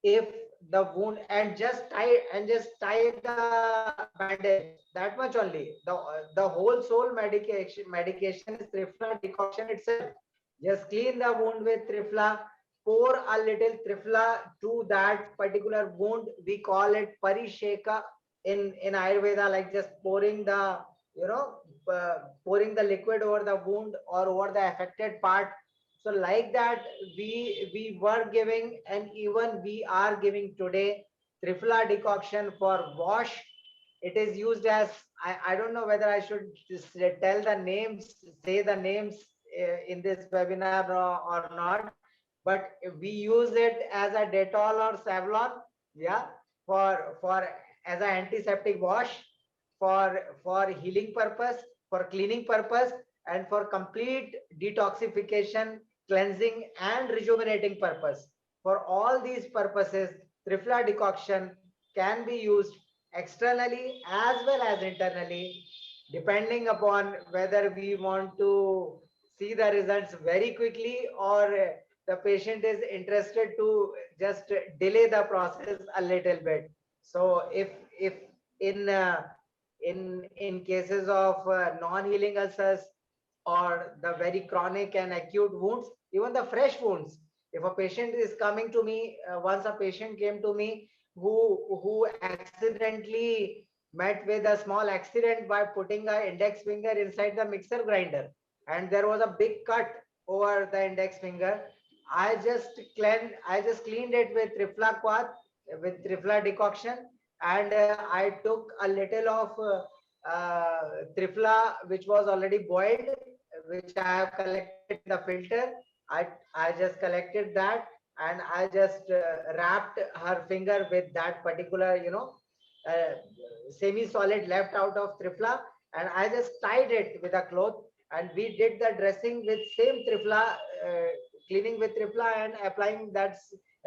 If the wound, and just tie the bandage, that much only. The whole soul medication is Trifla decoction itself. Just clean the wound with Trifla, pour a little Trifla to that particular wound. We call it parisheka in Ayurveda, like just pouring the, pouring the liquid over the wound or over the affected part. So like that, we were giving, and even we are giving today, Trifla decoction for wash. It is used as, I don't know whether I should just tell the names, say the names in this webinar or not, but we use it as a Dettol or Savlon, yeah, for as an antiseptic wash, for healing purpose, for cleaning purpose, and for complete detoxification, cleansing, and rejuvenating purpose. For all these purposes, Trifla decoction can be used externally as well as internally, depending upon whether we want to see the results very quickly, or the patient is interested to just delay the process a little bit. So if in in cases of non-healing ulcers, or the very chronic and acute wounds, even the fresh wounds. If a patient is coming to me, once a patient came to me who accidentally met with a small accident by putting an index finger inside the mixer grinder, and there was a big cut over the index finger. I just cleaned it with Trifla Quat, with Trifla decoction, and I took a little of Trifla which was already boiled, which I have collected in the filter. I just collected that, and I just wrapped her finger with that particular, uh, semi-solid left out of Trifla, and I just tied it with a cloth, and we did the dressing with same Trifla, cleaning with Trifla and applying that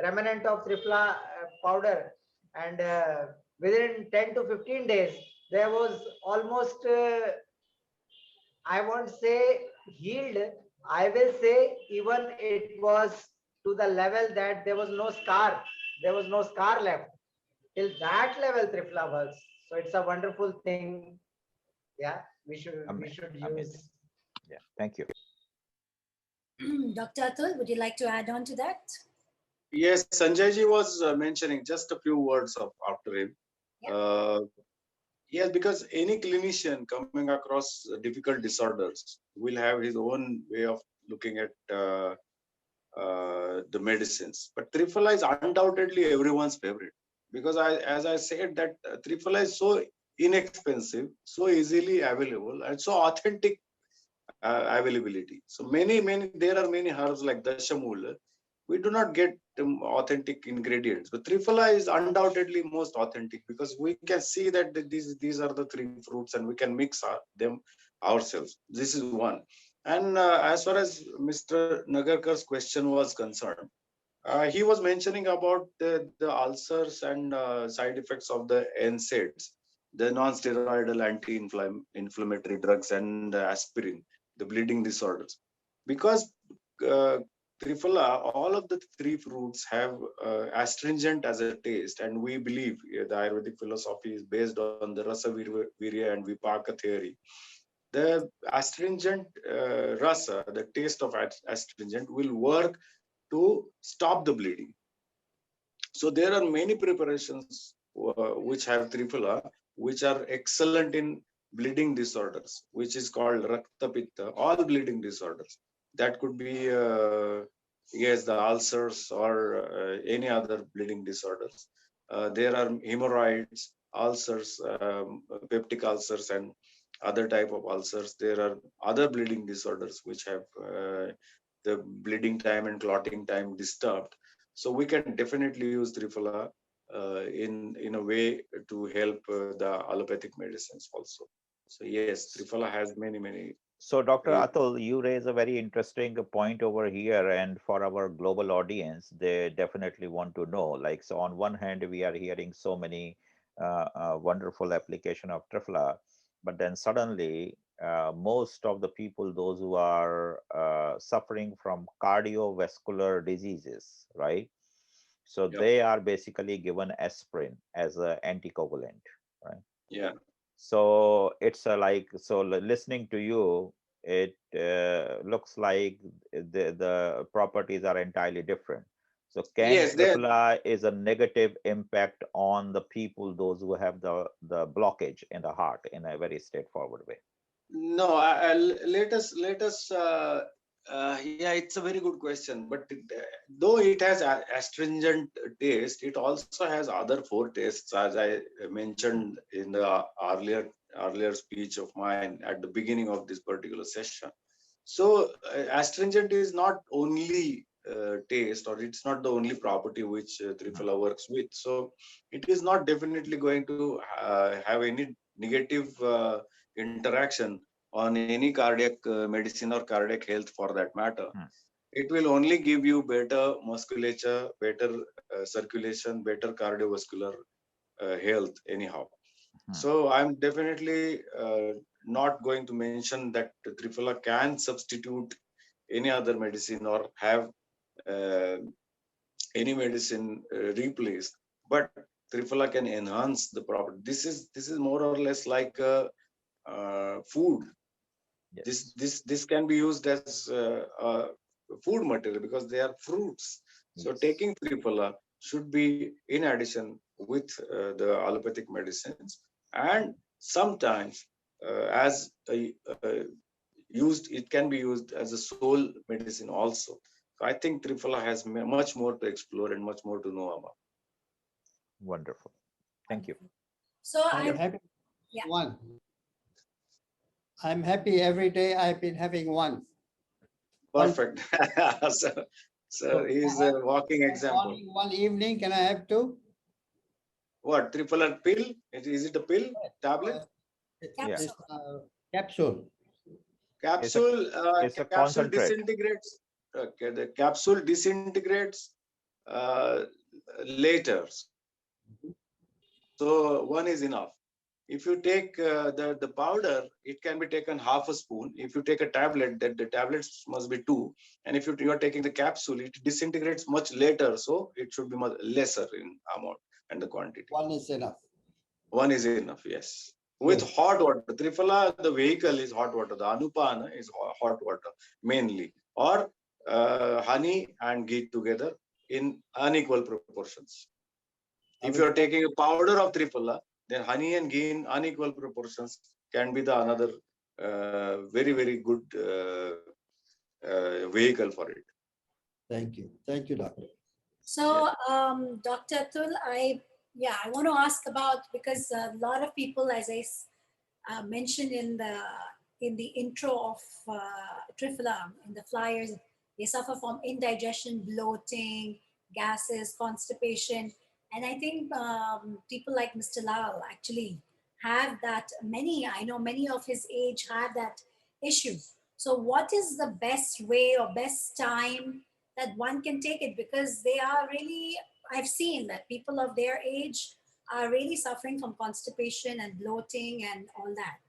remnant of Trifla powder, and within 10 to 15 days, there was almost I won't say healed. I will say even it was to the level that there was no scar. There was no scar left. Till that level, Trifla works. So it's a wonderful thing. Yeah, we should use. Amazing. Yeah, thank you. Dr. Atul, would you like to add on to that? Yes, Sanjay ji was mentioning just a few words of after him. Yeah. Yes, because any clinician coming across difficult disorders will have his own way of looking at the medicines. But Trifla is undoubtedly everyone's favorite, because as I said, that Trifla is so inexpensive, so easily available, and so authentic availability. So there are many herbs like Dashamula. We do not get authentic ingredients, but Trifla is undoubtedly most authentic, because we can see that these are the three fruits and we can mix them ourselves. This is one. And as far as Mr. Nagarkar's question was concerned, he was mentioning about the ulcers and side effects of the NSAIDs, the non-steroidal anti-inflammatory drugs, and aspirin, the bleeding disorders. Because Trifla, all of the three fruits have astringent as a taste, and we believe the Ayurvedic philosophy is based on the Rasa Virya and Vipaka theory. The astringent rasa, the taste of astringent, will work to stop the bleeding. So there are many preparations which have Trifla, which are excellent in bleeding disorders, which is called Rakta Pitta, all bleeding disorders. That could be, yes, the ulcers or any other bleeding disorders. There are hemorrhoids, ulcers, peptic ulcers, and other type of ulcers. There are other bleeding disorders which have the bleeding time and clotting time disturbed. So we can definitely use Trifla in a way to help the allopathic medicines also. So yes, Triphala has many. So, Dr. uh, Atul, you raise a very interesting point over here, and for our global audience, they definitely want to know. Like, so on one hand, we are hearing so many wonderful application of Triphala, but then suddenly, most of the people, those who are suffering from cardiovascular diseases, right? So yeah, they are basically given aspirin as an anticoagulant, right? yeah. So it's like, so listening to you, it looks like the properties are entirely different. So can Yes, they AAA is a negative impact on the people, those who have the blockage in the heart, in a very straightforward way? no. Let us. Yeah, it's a very good question. But though it has astringent taste, it also has other four tastes, as I mentioned in the earlier speech of mine at the beginning of this particular session. So astringent is not only taste, or it's not the only property which Triphala works with. So it is not definitely going to have any negative interaction on any cardiac medicine or cardiac health for that matter. Hmm, It will only give you better musculature, better circulation, better cardiovascular health anyhow. hmm. So I'm definitely not going to mention that Triphala can substitute any other medicine or have uh, any medicine replaced, but Triphala can enhance the property. This is more or less like food. This Yes, this this can be used as food material because they are fruits. So yes, taking Triphala should be in addition with the allopathic medicines, and sometimes as used, it can be used as a sole medicine also. So I think Triphala has much more to explore and much more to know about. wonderful. Thank you. Wonderful. So I'm I, happy yeah. one. I'm happy every day I've been having one. One, Perfect. so, so so he's I a have walking one example. morning, one evening. Can I have two? What, Triphala pill? Is it a pill tablet? Oh, Yeah, it's Capsule. capsule. it's a Capsule, it's a capsule concentrate. disintegrates. Okay, the capsule disintegrates uh, later. So one is enough. If you take the powder, it can be taken half a spoon. If you take a tablet, that the tablets must be two. And if you are taking the capsule, it disintegrates much later. So it should be much lesser in amount and the quantity. One is enough. One is enough, yes. With Good. hot water. Triphala, the vehicle is hot water. The Anupana is hot water mainly. Or honey and ghee together in unequal proportions. I If will you are try. taking a powder of Triphala, then honey and ghee in unequal proportions can be the another very good vehicle for it. Thank you. Thank you, doctor. Yeah. So, Dr. Atul, I want to ask about, because a lot of people, as I mentioned in the intro of Triphala, in the flyers, they suffer from indigestion, bloating, gases, constipation, and I think people like Mr. Lal actually have that. I know many of his age have that issue. So, what is the best way or best time that one can take it? Because they are really, I've seen that people of their age are really suffering from constipation and bloating and all that.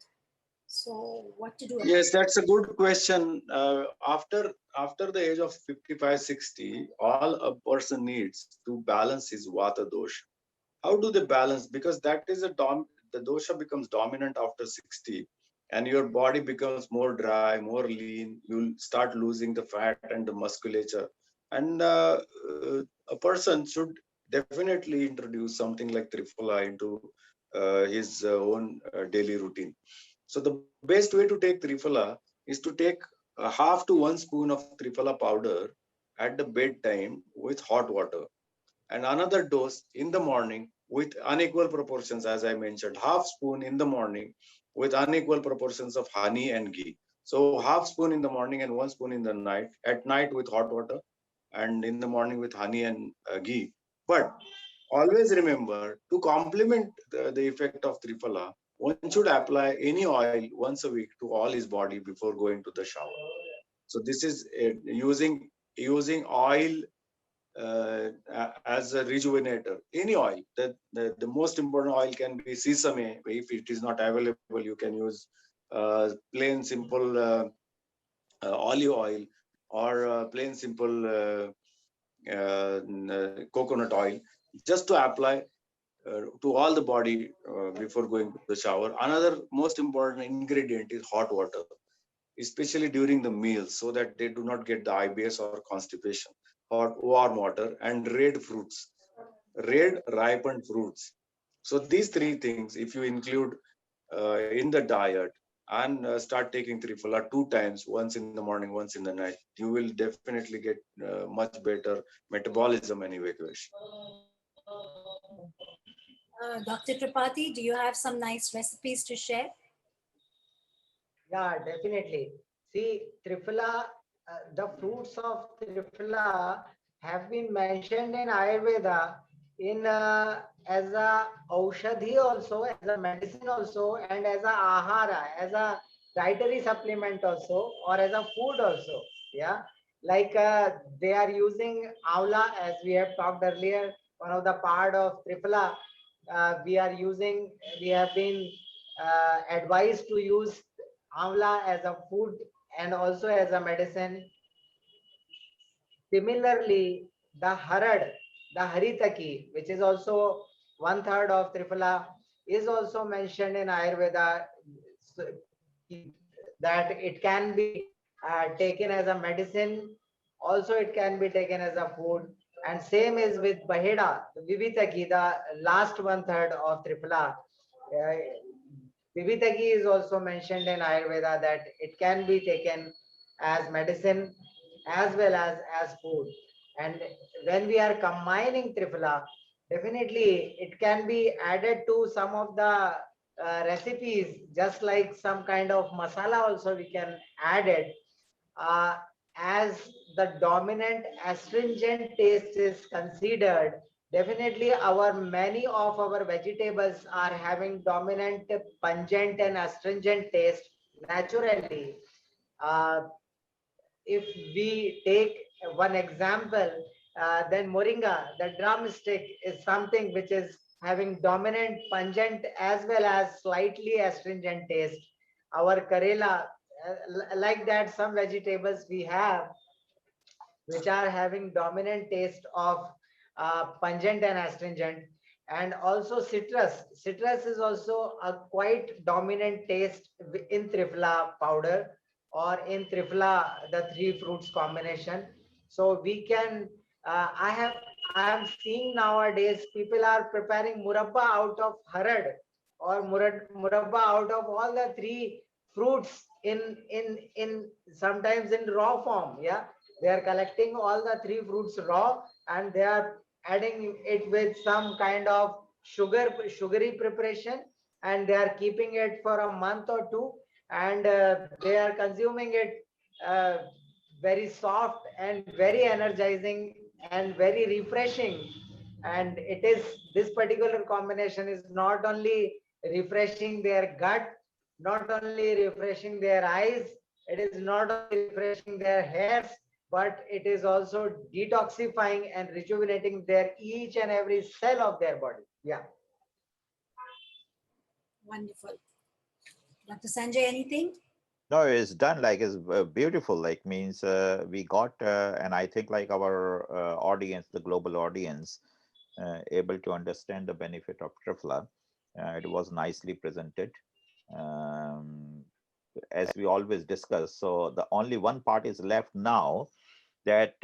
So, what to do about Yes, that's a good question. After the age of 55, 60, all a person needs to balance his vata dosha. How do they balance? Because that is the dosha becomes dominant after 60, and your body becomes more dry, more lean. You'll start losing the fat and the musculature. And a person should definitely introduce something like Triphala into his own daily routine. So the best way to take Triphala is to take a half to 1 spoon of Triphala powder at the bedtime with hot water, and another dose in the morning with unequal proportions, as I mentioned, half spoon in the morning with unequal proportions of honey and ghee. So half spoon in the morning and 1 spoon in the night, at night with hot water, and in the morning with honey and ghee. But always remember to complement the effect of Triphala, one should apply any oil once a week to all his body before going to the shower. So this is using oil as a rejuvenator. Any oil. The most important oil can be sesame. If it is not available, you can use plain simple olive oil or plain simple coconut oil, just to apply to all the body before going to the shower. Another most important ingredient is hot water, especially during the meals, so that they do not get the IBS or constipation. Hot warm water and red ripened fruits. So these three things, if you include in the diet and start taking Triphala 2 times, once in the morning, once in the night, you will definitely get much better metabolism and evacuation. Dr. Tripathi, do you have some nice recipes to share? Yeah, definitely. See, Triphala, the fruits of Triphala have been mentioned in Ayurveda in as a aushadhi also, as a medicine also, and as a ahara, as a dietary supplement also, or as a food also. Yeah, like they are using avla, as we have talked earlier. One of the part of Triphala, we are using. We have been advised to use amla as a food and also as a medicine. Similarly, the harad, the haritaki, which is also 1/3 of Triphala, is also mentioned in Ayurveda, so that it can be taken as a medicine. Also, it can be taken as a food. And same is with Baheda, the Vivitaki, the last 1/3 of Triphala. Uh, Vivitaki is also mentioned in Ayurveda that it can be taken as medicine as well as food. And when we are combining Triphala, definitely it can be added to some of the recipes, just like some kind of masala also we can add it uh, as the dominant astringent taste is considered. Definitely our many of our vegetables are having dominant pungent and astringent taste naturally. uh, if we take one example, then moringa, the drumstick, is something which is having dominant pungent as well as slightly astringent taste. Our karela, like that, some vegetables we have which are having dominant taste of pungent and astringent. And also citrus. Citrus is also a quite dominant taste in Triphala powder or in Triphala, the three fruits combination. So we can, I am seeing nowadays people are preparing murabba out of harad or murabba out of all the three fruits in sometimes in raw form. Yeah, they are collecting all the three fruits raw and they are adding it with some kind of sugary preparation, and they are keeping it for a month or two, and they are consuming it uh, very soft and very energizing and very refreshing. And it is, this particular combination is not only refreshing their gut, not only refreshing their eyes, it is not only refreshing their hairs, but it is also detoxifying and rejuvenating their each and every cell of their body. Yeah. Wonderful. Dr. Sanjay, anything? No, it's done like it's beautiful. Like means we got, and I think like our audience, the global audience, able to understand the benefit of Triphala. It was nicely presented. Um, as we always discuss, so the only one part is left now, that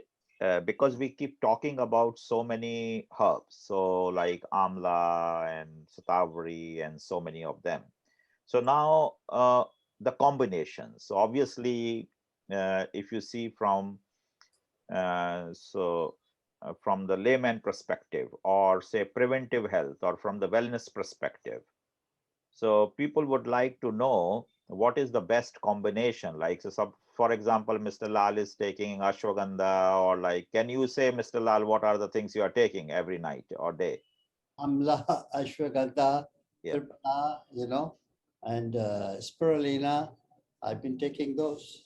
because we keep talking about so many herbs, so like amla and satavari and so many of them. So now the combinations. So obviously, if you see from from the layman perspective, or say preventive health, or from the wellness perspective, so people would like to know what is the best combination. Like, so for example, Mr. Lal is taking ashwagandha, or like, can you say, Mr. Lal, what are the things you are taking every night or day? Amla, Ashwagandha, Yeah. Triphala, and Spirulina. I've been taking those.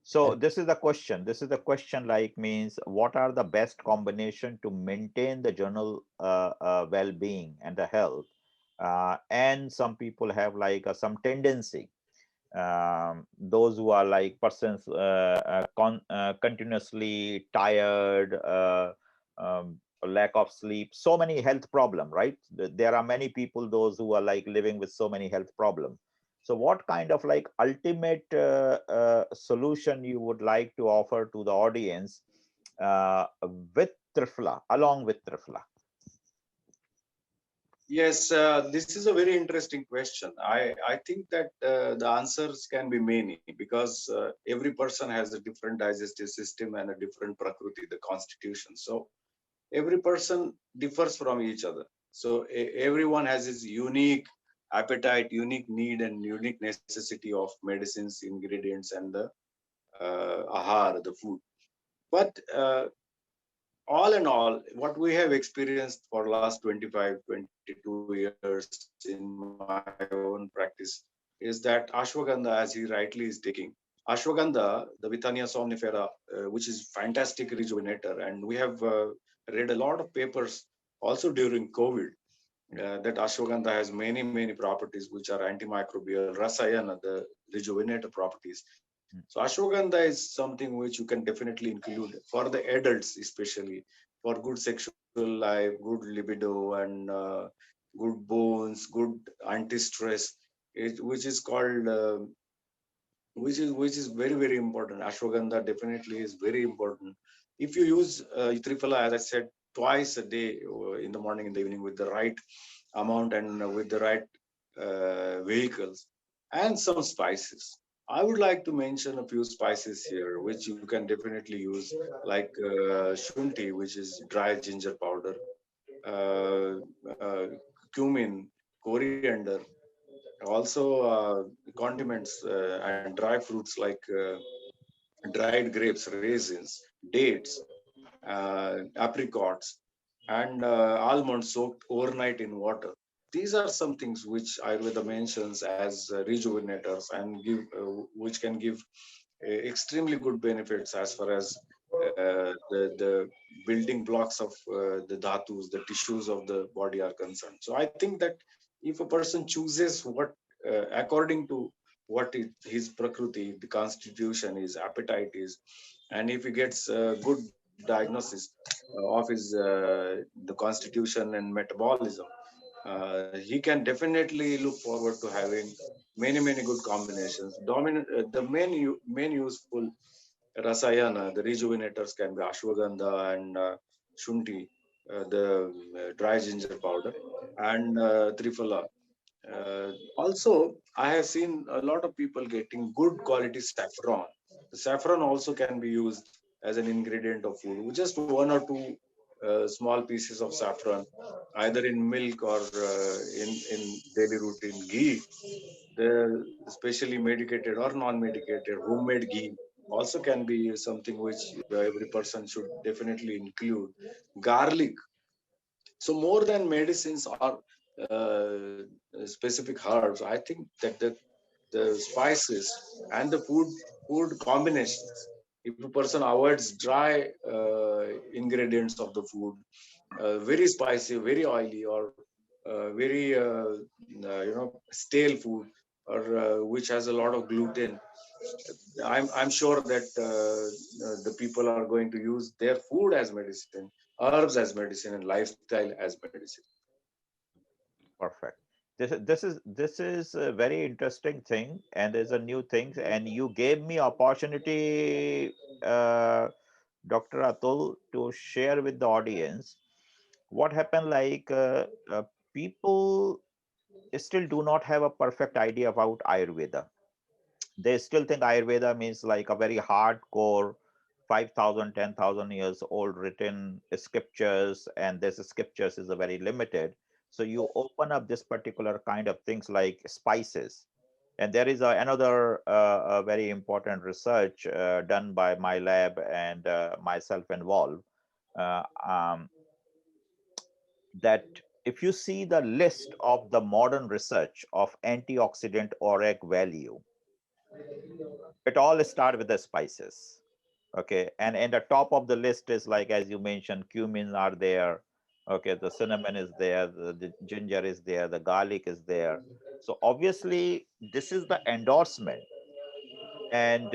So And- this is the question. This is the question, like, means what are the best combination to maintain the general well-being and the health? And some people have like some tendency, those who are like persons continuously tired, lack of sleep, so many health problem, right? There are many people, those who are like living with so many health problem. So what kind of like ultimate solution you would like to offer to the audience uh, with Triphala, along with Triphala? Yes, this is a very interesting question. I think that the answers can be many because every person has a different digestive system and a different prakriti, the constitution. So every person differs from each other. So everyone has his unique appetite, unique need, and unique necessity of medicines, ingredients, and the ahar, the food. But all in all, what we have experienced for last 25, 22 years in my own practice is that ashwagandha, as he rightly is taking, ashwagandha, the Withania somnifera, which is fantastic rejuvenator, and we have read a lot of papers also during COVID that ashwagandha has many, many properties which are antimicrobial, rasayana, the rejuvenator properties. So ashwagandha is something which you can definitely include for the adults, especially for good sexual life, good libido, and good bones, good anti-stress, which is called, which is very, very important. Ashwagandha definitely is very important. If you use Triphala, as I said, twice a day, in the morning, in the evening, with the right amount and with the right vehicles and some spices. I would like to mention a few spices here, which you can definitely use, like shunti, which is dry ginger powder, uh, uh, cumin, coriander, also condiments and dry fruits like dried grapes, raisins, dates, apricots, and almonds soaked overnight in water. These are some things which Ayurveda mentions as rejuvenators and which can give extremely good benefits as far as the building blocks of the dhatus, the tissues of the body are concerned. So I think that if a person chooses what, according to what his prakriti, the constitution, his appetite is, and if he gets good diagnosis of his the constitution and metabolism, he can definitely look forward to having many good combinations. Dominant, main useful rasayana, the rejuvenators, can be ashwagandha and shunti, the dry ginger powder, and triphala. Also, I have seen a lot of people getting good quality saffron. The saffron also can be used as an ingredient of food. Just one or two small pieces of saffron, either in milk or in daily routine ghee. The especially medicated or non-medicated homemade ghee also can be something which every person should definitely include. Garlic. So more than medicines or specific herbs, I think that the spices and the food combinations, if a person avoids dry ingredients of the food, very spicy, very oily, or very stale food, or which has a lot of gluten, I'm sure that the people are going to use their food as medicine, herbs as medicine, and lifestyle as medicine. Perfect. This is a very interesting thing, and there's a new thing, and you gave me opportunity, Dr. Atul, to share with the audience what happened. Like people still do not have a perfect idea about Ayurveda. They still think Ayurveda means like a very hardcore 5,000, 10,000 years old written scriptures, and this scriptures is a very limited. So you open up this particular kind of things like spices. And there is another a very important research done by my lab and myself involved, uh, um, that if you see the list of the modern research of antioxidant auric value, it all start with the spices. Okay, and the top of the list is like, as you mentioned, cumin are there. Okay, the cinnamon is there, the ginger is there, the garlic is there. So obviously this is the endorsement, and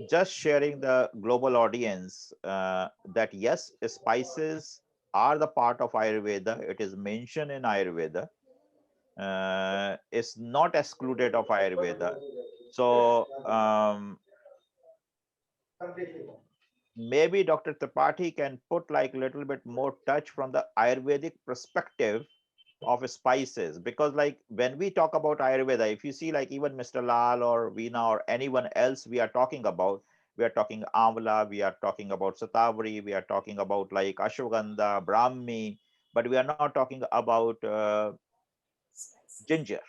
just sharing the global audience that yes, spices are the part of Ayurveda. It is mentioned in Ayurveda. It's not excluded of Ayurveda. So maybe Dr. Tripathi can put like a little bit more touch from the Ayurvedic perspective of spices, because like when we talk about Ayurveda, if you see like even Mr. Lal or Veena or anyone else we are talking about, we are talking Amla, we are talking about Satavari, we are talking about like Ashwagandha, Brahmi, but we are not talking about ginger.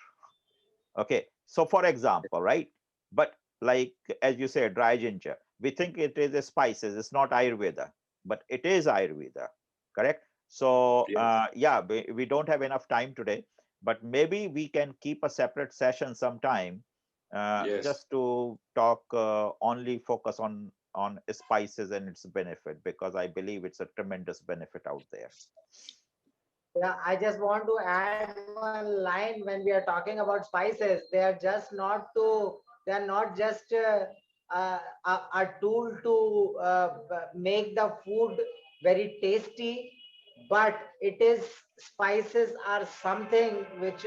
Okay, so for example, right? But like as you said, dry ginger, we think it is a spices, it's not Ayurveda, but it is Ayurveda, correct? So Yes. yeah, we don't have enough time today, but maybe we can keep a separate session sometime, Yes. just to talk, only focus on spices and its benefit, because I believe it's a tremendous benefit out there. Yeah, I just want to add one line. When we are talking about spices, they are not just a tool to make the food very tasty, but it is spices are something which,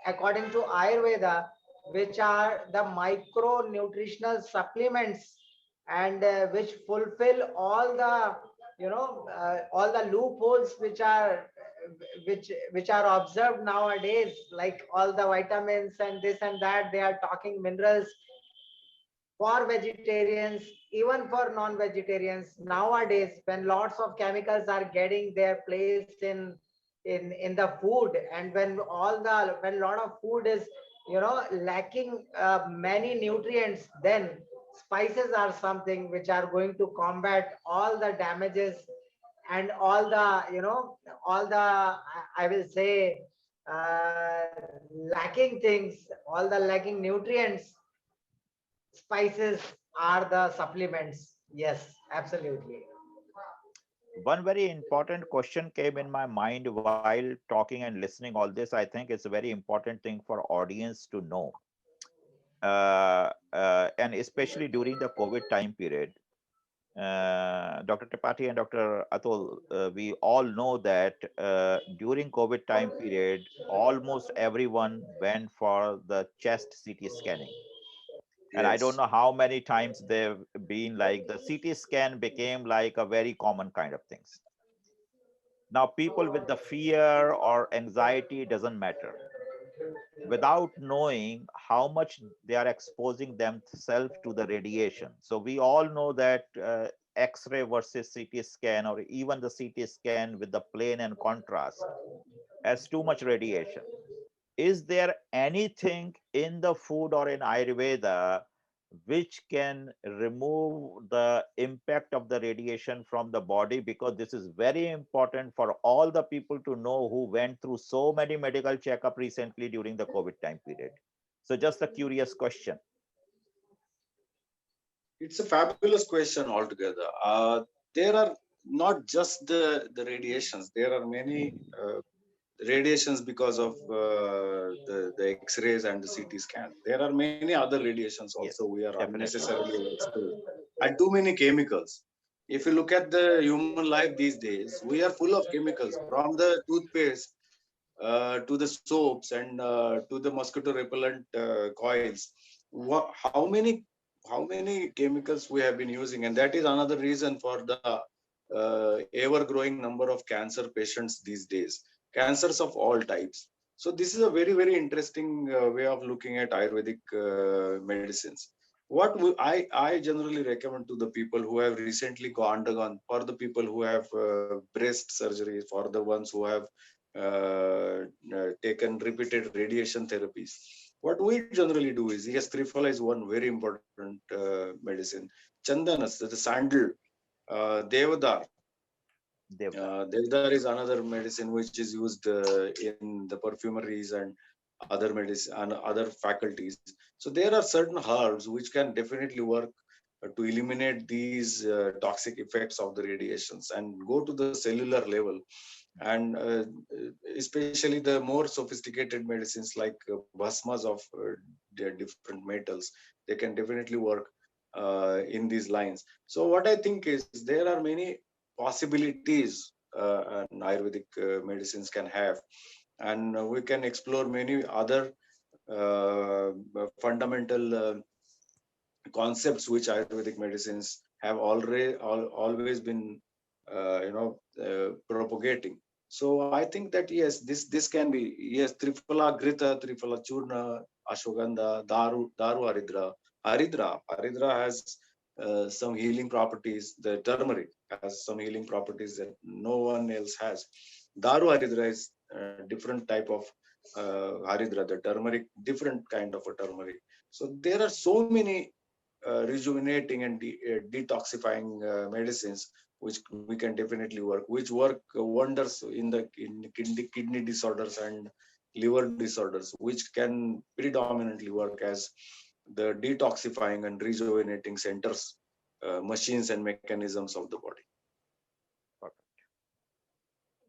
according to Ayurveda, which are the micronutritional supplements, and which fulfill all the, all the loopholes which are observed nowadays, like all the vitamins and this and that. They are talking minerals for vegetarians, even for non-vegetarians nowadays, when lots of chemicals are getting their place in the food, and when a lot of food is, lacking many nutrients, then spices are something which are going to combat all the damages and all the, all the, I will say, lacking things, all the lacking nutrients. Spices are the supplements. Yes, absolutely. One very important question came in my mind while talking and listening all this. I think it's a very important thing for audience to know, and especially during the COVID time period. Dr. Tripathi and Dr. Atul, we all know that during COVID time period, almost everyone went for the chest CT scanning. And I don't Yes. know how many times they've been like the CT scan became like a very common kind of things. Now, people with the fear or anxiety doesn't matter, without knowing how much they are exposing themselves to the radiation. So we all know that X-ray versus CT scan, or even the CT scan with the plane and contrast, has too much radiation. Is there anything in the food or in Ayurveda which can remove the impact of the radiation from the body? Because this is very important for all the people to know who went through so many medical checkup recently during the COVID time period. So just a curious question. It's a fabulous question altogether. There are not just the radiations. There are many radiations because of the X-rays and the CT scan. There are many other radiations also Yes, we are definitely. unnecessarily exposed, and too many chemicals. If you look at the human life these days, we are full of chemicals, from the toothpaste to the soaps and to the mosquito repellent coils. How many chemicals we have been using, and that is another reason for the ever growing number of cancer patients these days, cancers of all types. So this is a very, very interesting way of looking at Ayurvedic medicines. I generally recommend to the people who have recently undergone, for the people who have breast surgery, for the ones who have taken repeated radiation therapies. What we generally do is, yes, Triphala is one very important medicine. Chandanas, the sandal, Devadar, Devdar. Devdar is another medicine which is used in the perfumeries and other medicine and other faculties. So there are certain herbs which can definitely work to eliminate these toxic effects of the radiations and go to the cellular level. And especially the more sophisticated medicines like bhasmas of different metals, they can definitely work in these lines. So what I think is there are many possibilities an Ayurvedic medicines can have, and we can explore many other fundamental concepts which Ayurvedic medicines have always been propagating. So I think that yes, this can be, yes, Triphala Grita, Triphala Churna, Ashwagandha, Daru Haridra has some healing properties. The turmeric has some healing properties that no one else has. Daru Haridra is a different type of Haridra, the turmeric, different kind of a turmeric. So there are so many rejuvenating and detoxifying medicines which we can definitely work, which work wonders in kidney disorders and liver disorders, which can predominantly work as the detoxifying and rejuvenating centers, machines and mechanisms of the body.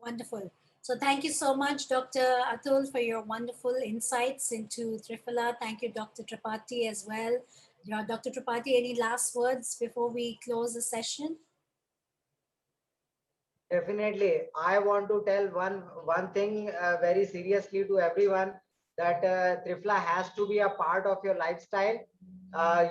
Wonderful. So thank you so much, Dr. Atul, for your wonderful insights into Triphala. Thank you, Dr. Tripathi, as well. Dr. Tripathi, any last words before we close the session? Definitely. I want to tell one thing very seriously to everyone, that Triphala has to be a part of your lifestyle.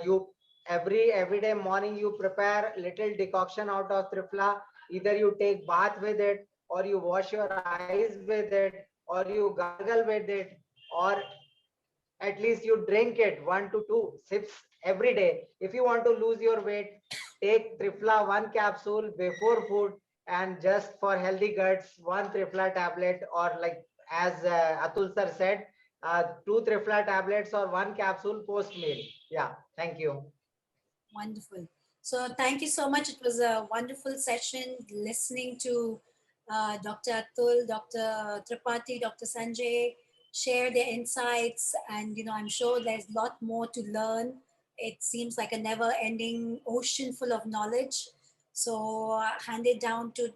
You every day morning you prepare little decoction out of Triphala. Either you take bath with it, or you wash your eyes with it, or you gargle with it, or at least you drink it 1 to 2 sips every day. If you want to lose your weight, take Triphala 1 capsule before food, and just for healthy guts, 1 Triphala tablet, or like as Atul sir said, 2 Triphala tablets or 1 capsule post meal. Yeah, thank you. Wonderful. So thank you so much. It was a wonderful session listening to Dr. Atul, Dr. Tripathi, Dr. Sanjay share their insights. And, I'm sure there's a lot more to learn. It seems like a never ending ocean full of knowledge. So hand it down to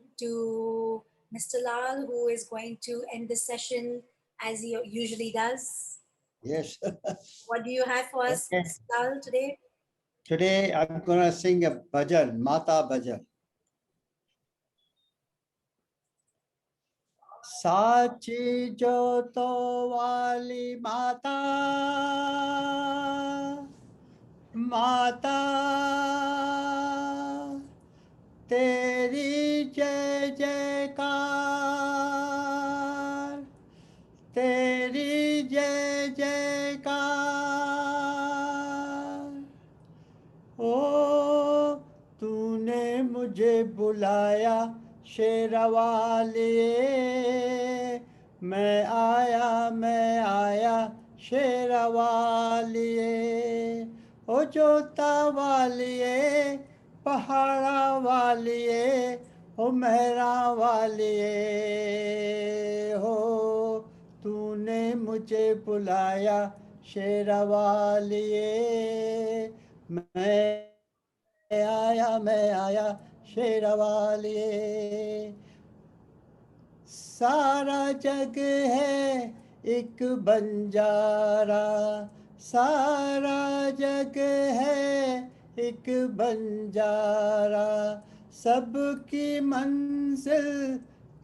Mr. Lal, who is going to end the session as he usually does. Yes. What do you have for us, Okay. Mr. Lal, today? Today I'm gonna sing a bhajan, Mata bhajan. साची जोतों वाली माता, माता तेरी जय जयकार, तेरी जय जयकार। ओ तूने मुझे बुलाया शेरवाले, मैं आया शेरवालिए। ओ जोता वालिए, पहाड़ा वालिए, ओ मेहरा वालिए हो, तूने मुझे बुलाया शेरवालिए, मैं आया शेरवालिए। सारा जग है एक बंजारा, सारा जग है एक बंजारा, सबकी मंजिल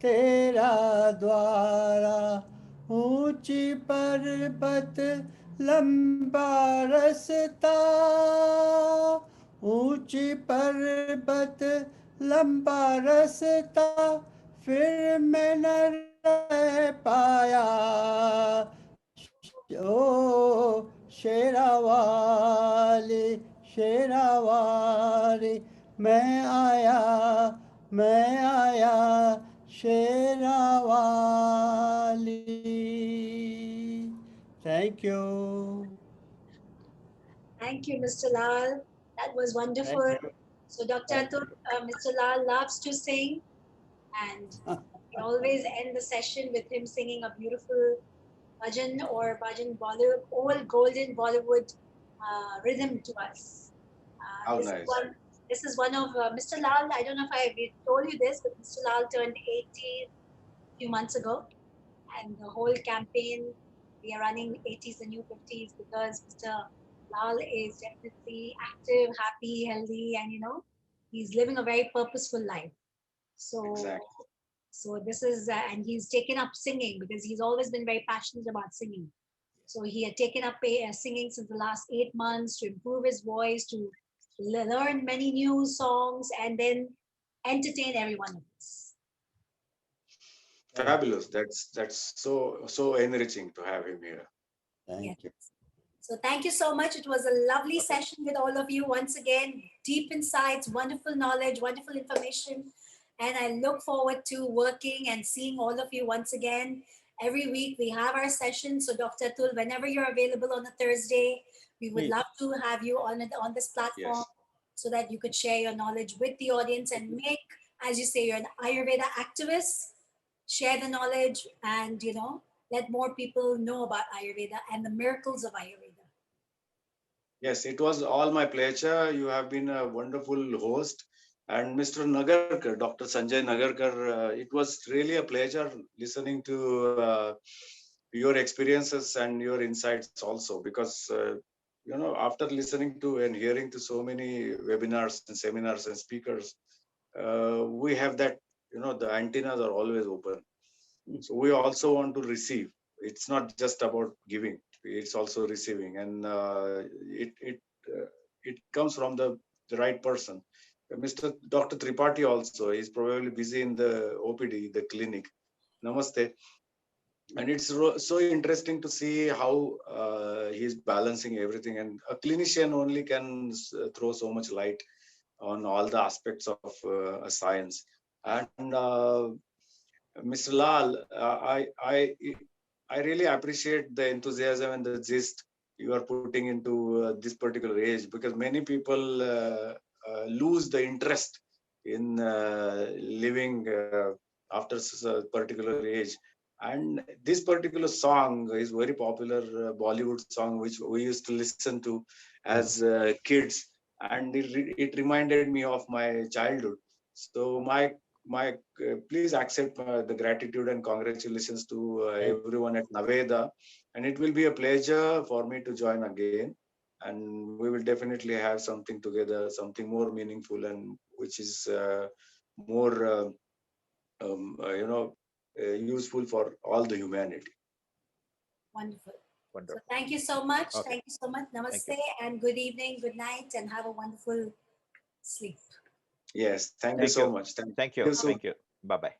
तेरा द्वारा। ऊंची पर्वत लंबा रास्ता, ऊंची पर्वत लंबा रास्ता, फिर मैं न रह पाया। ओ शेरावाली शेरावाली, मैं आया Sherawali. Thank you. Thank you, Mr. Lal. That was wonderful. So Dr. Atul, Mr. Lal loves to sing, And we always end the session with him singing a beautiful bhajan or bhajan Bollywood, old golden Bollywood rhythm to us. How This is nice. one. This is one of Mr. Lal. I don't know if I told you this, but Mr. Lal turned 80 a few months ago, and the whole campaign we are running 80s the new 50s because Mr. Lal is definitely active, happy, healthy, and he's living a very purposeful life. So Exactly. so this is, and he's taken up singing because he's always been very passionate about singing. So he had taken up singing since the last 8 months to improve his voice, to learn many new songs, and then entertain every one of us. Fabulous. That's so enriching to have him here. Thank you. So thank you so much. It was a lovely Okay. session with all of you once again. Deep insights, wonderful knowledge, wonderful information. And I look forward to working and seeing all of you once again. Every week we have our session. So Dr. Atul, whenever you're available on a Thursday, we would Please. love to have you on this platform Yes. so that you could share your knowledge with the audience and make, as you say, you're an Ayurveda activist, share the knowledge and, let more people know about Ayurveda and the miracles of Ayurveda. Yes, it was all my pleasure. You have been a wonderful host. And Mr. Nagarkar, Dr. Sanjay Nagarkar, it was really a pleasure listening to your experiences and your insights also, because, after listening to and hearing to so many webinars and seminars and speakers, we have that, the antennas are always open. So we also want to receive. It's not just about giving; it's also receiving, and it comes from the right person. Mr. Dr. Tripathi also is probably busy in the OPD, the clinic. Namaste. And it's so interesting to see how he's balancing everything. And a clinician only can throw so much light on all the aspects of a science. And Mr. Lal, I really appreciate the enthusiasm and the gist you are putting into this particular age, because many people lose the interest in living after a particular age. And this particular song is very popular Bollywood song which we used to listen to as kids, and it reminded me of my childhood. So my please accept the gratitude and congratulations to everyone at Naveda, and it will be a pleasure for me to join again, and we will definitely have something together, something more meaningful and which is more useful for all the humanity. Wonderful. So Wonderful. thank you so much. Okay. Thank you so much. Thank Namaste you. and good evening, good night, and have a wonderful sleep. Yes, thank you Thank so you. much. Thank you. you soon. Thank you. Bye-bye.